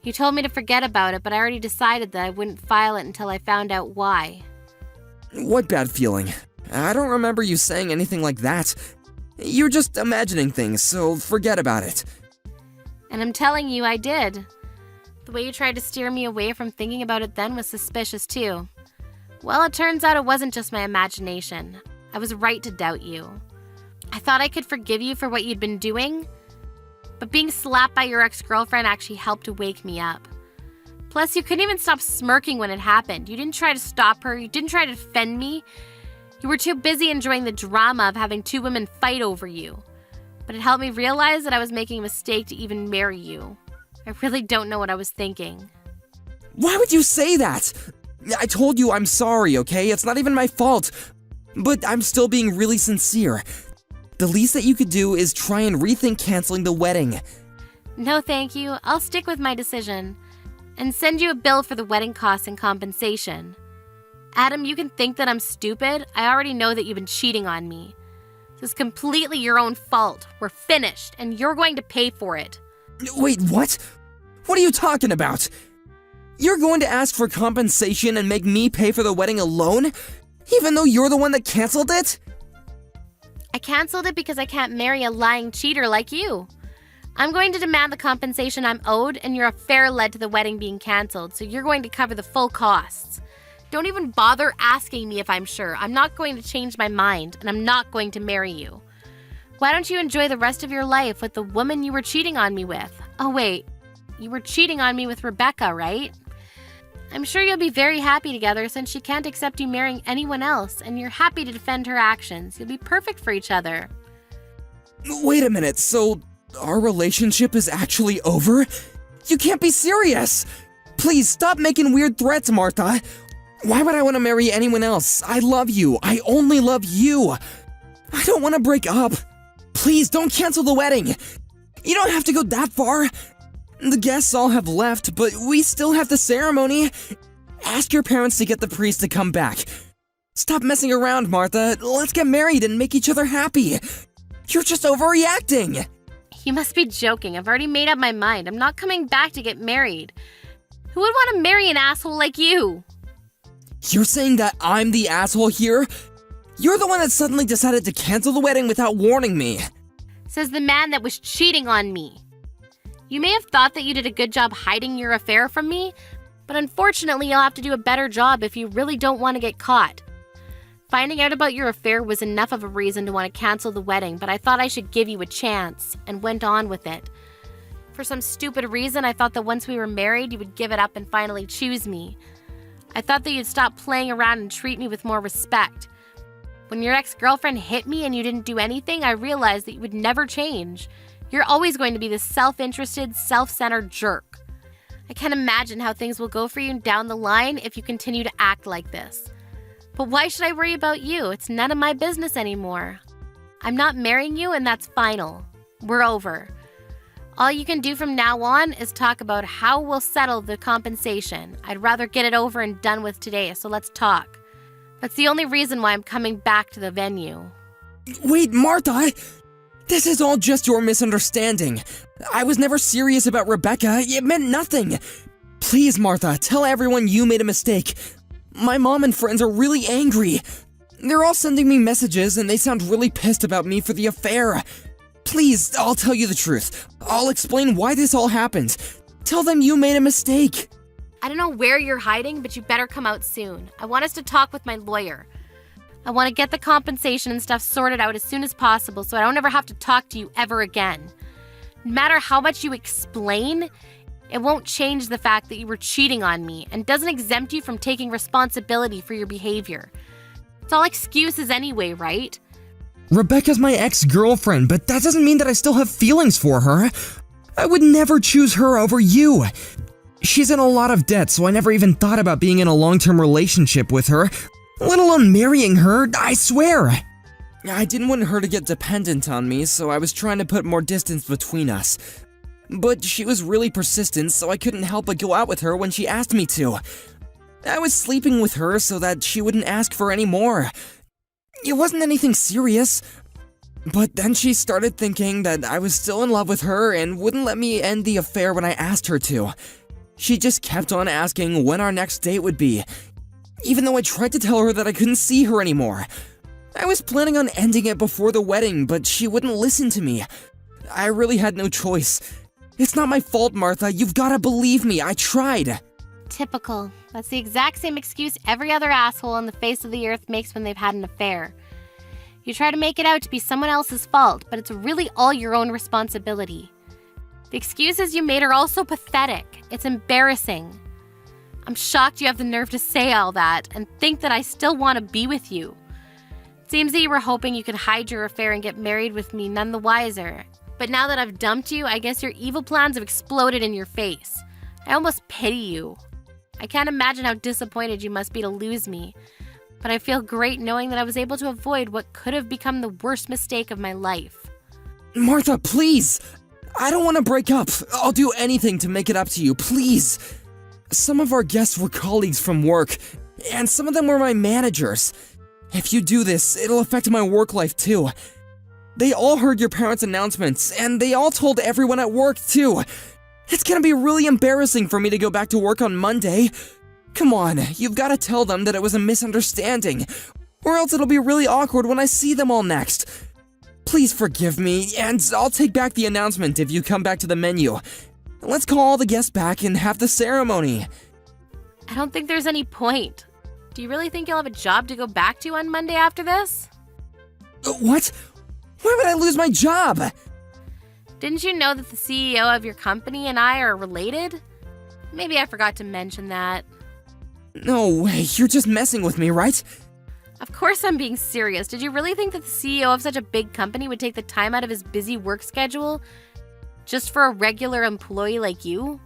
You told me to forget about it, but I already decided that I wouldn't file it until I found out why. What bad feeling? I don't remember you saying anything like that. You're just imagining things, so forget about it. And I'm telling you, I did. The way you tried to steer me away from thinking about it then was suspicious too. Well, it turns out it wasn't just my imagination. I was right to doubt you. I thought I could forgive you for what you'd been doing, but being slapped by your ex-girlfriend actually helped to wake me up. Plus, you couldn't even stop smirking when it happened. You didn't try to stop her. You didn't try to defend me. You were too busy enjoying the drama of having two women fight over you. But it helped me realize that I was making a mistake to even marry you. I really don't know what I was thinking. Why would you say that? I told you I'm sorry, okay? It's not even my fault. But I'm still being really sincere. The least that you could do is try and rethink canceling the wedding. No, thank you. I'll stick with my decision and send you a bill for the wedding costs and compensation. Adam, you can think that I'm stupid. I already know that you've been cheating on me. This is completely your own fault. We're finished, and you're going to pay for it. Wait, what? What are you talking about? You're going to ask for compensation and make me pay for the wedding alone? Even though you're the one that canceled it? I canceled it because I can't marry a lying cheater like you. I'm going to demand the compensation I'm owed, and your affair led to the wedding being canceled, so you're going to cover the full costs. Don't even bother asking me if I'm sure. I'm not going to change my mind, and I'm not going to marry you. Why don't you enjoy the rest of your life with the woman you were cheating on me with? Oh wait, you were cheating on me with Rebecca, right? I'm sure you'll be very happy together since she can't accept you marrying anyone else, and you're happy to defend her actions. You'll be perfect for each other. Wait a minute, so our relationship is actually over? You can't be serious! Please stop making weird threats, Martha. Why would I want to marry anyone else? I love you. I only love you. I don't want to break up. Please don't cancel the wedding. You don't have to go that far. The guests all have left, but we still have the ceremony. Ask your parents to get the priest to come back. Stop messing around, Martha. Let's get married and make each other happy. You're just overreacting. You must be joking. I've already made up my mind. I'm not coming back to get married. Who would want to marry an asshole like you? You're saying that I'm the asshole here? You're the one that suddenly decided to cancel the wedding without warning me. Says the man that was cheating on me. You may have thought that you did a good job hiding your affair from me, but unfortunately you'll have to do a better job if you really don't want to get caught. Finding out about your affair was enough of a reason to want to cancel the wedding, but I thought I should give you a chance, and went on with it. For some stupid reason, I thought that once we were married, you would give it up and finally choose me. I thought that you'd stop playing around and treat me with more respect. When your ex-girlfriend hit me and you didn't do anything, I realized that you would never change. You're always going to be this self-interested, self-centered jerk. I can't imagine how things will go for you down the line if you continue to act like this. But why should I worry about you? It's none of my business anymore. I'm not marrying you, and that's final. We're over. All you can do from now on is talk about how we'll settle the compensation. I'd rather get it over and done with today, so let's talk. That's the only reason why I'm coming back to the venue. Wait, Martha! This is all just your misunderstanding. I was never serious about Rebecca. It meant nothing. Please, Martha, tell everyone you made a mistake. My mom and friends are really angry. They're all sending me messages and they sound really pissed about me for the affair. Please, I'll tell you the truth. I'll explain why this all happened. Tell them you made a mistake. I don't know where you're hiding, but you better come out soon. I want us to talk with my lawyer. I want to get the compensation and stuff sorted out as soon as possible so I don't ever have to talk to you ever again. No matter how much you explain, it won't change the fact that you were cheating on me and doesn't exempt you from taking responsibility for your behavior. It's all excuses anyway, right? Rebecca's my ex-girlfriend, but that doesn't mean that I still have feelings for her. I would never choose her over you. She's in a lot of debt, so I never even thought about being in a long-term relationship with her, let alone marrying her, I swear. I didn't want her to get dependent on me, so I was trying to put more distance between us. But she was really persistent, so I couldn't help but go out with her when she asked me to. I was sleeping with her so that she wouldn't ask for any more. It wasn't anything serious. But then she started thinking that I was still in love with her and wouldn't let me end the affair when I asked her to. She just kept on asking when our next date would be, even though I tried to tell her that I couldn't see her anymore. I was planning on ending it before the wedding, but she wouldn't listen to me. I really had no choice. It's not my fault, Martha. You've gotta believe me. I tried. Typical. That's the exact same excuse every other asshole on the face of the earth makes when they've had an affair. You try to make it out to be someone else's fault, but it's really all your own responsibility. The excuses you made are also pathetic. It's embarrassing. I'm shocked you have the nerve to say all that and think that I still want to be with you. It seems that you were hoping you could hide your affair and get married with me none the wiser. But now that I've dumped you, I guess your evil plans have exploded in your face. I almost pity you. I can't imagine how disappointed you must be to lose me. But I feel great knowing that I was able to avoid what could have become the worst mistake of my life. Martha, please! I don't want to break up. I'll do anything to make it up to you, please. Some of our guests were colleagues from work, and some of them were my managers. If you do this, it'll affect my work life too. They all heard your parents' announcements, and they all told everyone at work too. It's gonna be really embarrassing for me to go back to work on Monday. Come on, you've gotta tell them that it was a misunderstanding, or else it'll be really awkward when I see them all next. Please forgive me, and I'll take back the announcement if you come back to the menu. Let's call all the guests back and have the ceremony. I don't think there's any point. Do you really think you'll have a job to go back to on Monday after this? What? Why would I lose my job? Didn't you know that the CEO of your company and I are related? Maybe I forgot to mention that. No way, you're just messing with me, right? Of course I'm being serious. Did you really think that the CEO of such a big company would take the time out of his busy work schedule just for a regular employee like you?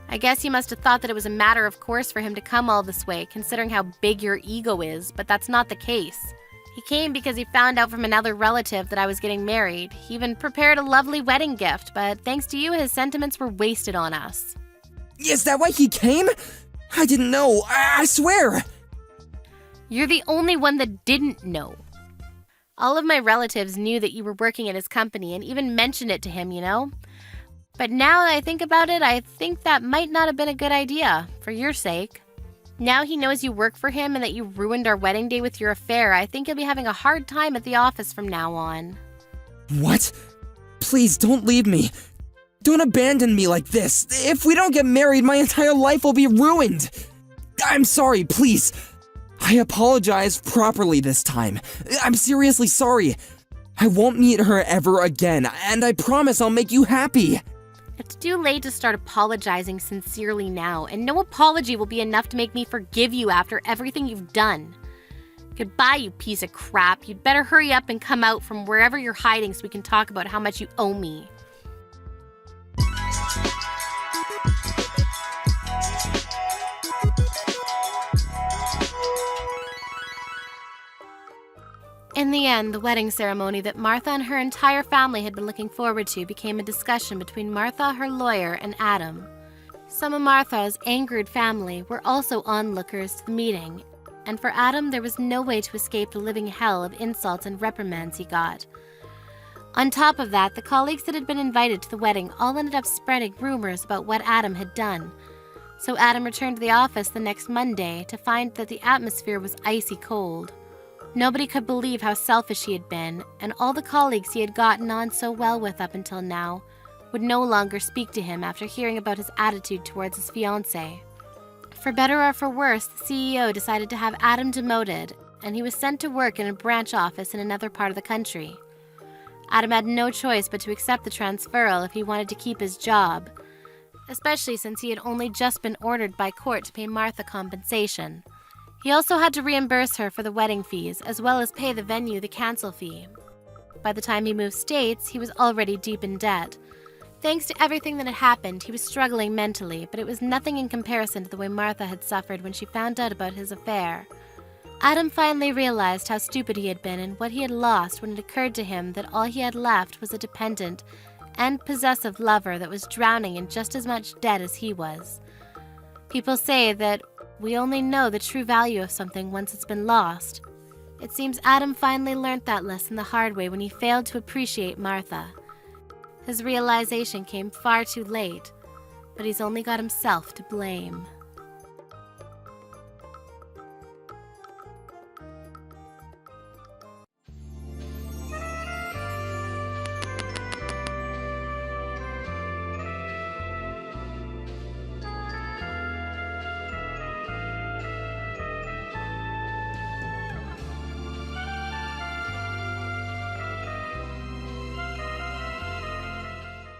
I guess you must have thought that it was a matter of course for him to come all this way, considering how big your ego is, but that's not the case. He came because he found out from another relative that I was getting married. He even prepared a lovely wedding gift, but thanks to you, his sentiments were wasted on us. Is that why he came? I didn't know, I swear! You're the only one that didn't know. All of my relatives knew that you were working at his company and even mentioned it to him, you know? But now that I think about it, I think that might not have been a good idea, for your sake. Now he knows you work for him and that you ruined our wedding day with your affair. I think he'll be having a hard time at the office from now on. What? Please don't leave me. Don't abandon me like this. If we don't get married, my entire life will be ruined. I'm sorry, please. I apologize properly this time. I'm seriously sorry. I won't meet her ever again, and I promise I'll make you happy. It's too late to start apologizing sincerely now, and no apology will be enough to make me forgive you after everything you've done. Goodbye, you piece of crap. You'd better hurry up and come out from wherever you're hiding so we can talk about how much you owe me. In the end, the wedding ceremony that Martha and her entire family had been looking forward to became a discussion between Martha, her lawyer, and Adam. Some of Martha's angered family were also onlookers to the meeting, and for Adam, there was no way to escape the living hell of insults and reprimands he got. On top of that, the colleagues that had been invited to the wedding all ended up spreading rumors about what Adam had done. So Adam returned to the office the next Monday to find that the atmosphere was icy cold. Nobody could believe how selfish he had been, and all the colleagues he had gotten on so well with up until now would no longer speak to him after hearing about his attitude towards his fiancée. For better or for worse, the CEO decided to have Adam demoted, and he was sent to work in a branch office in another part of the country. Adam had no choice but to accept the transferal if he wanted to keep his job, especially since he had only just been ordered by court to pay Martha compensation. He also had to reimburse her for the wedding fees, as well as pay the venue the cancel fee. By the time he moved states, he was already deep in debt. Thanks to everything that had happened, he was struggling mentally, but it was nothing in comparison to the way Martha had suffered when she found out about his affair. Adam finally realized how stupid he had been and what he had lost when it occurred to him that all he had left was a dependent and possessive lover that was drowning in just as much debt as he was. People say that we only know the true value of something once it's been lost. It seems Adam finally learned that lesson the hard way when he failed to appreciate Martha. His realization came far too late, but he's only got himself to blame.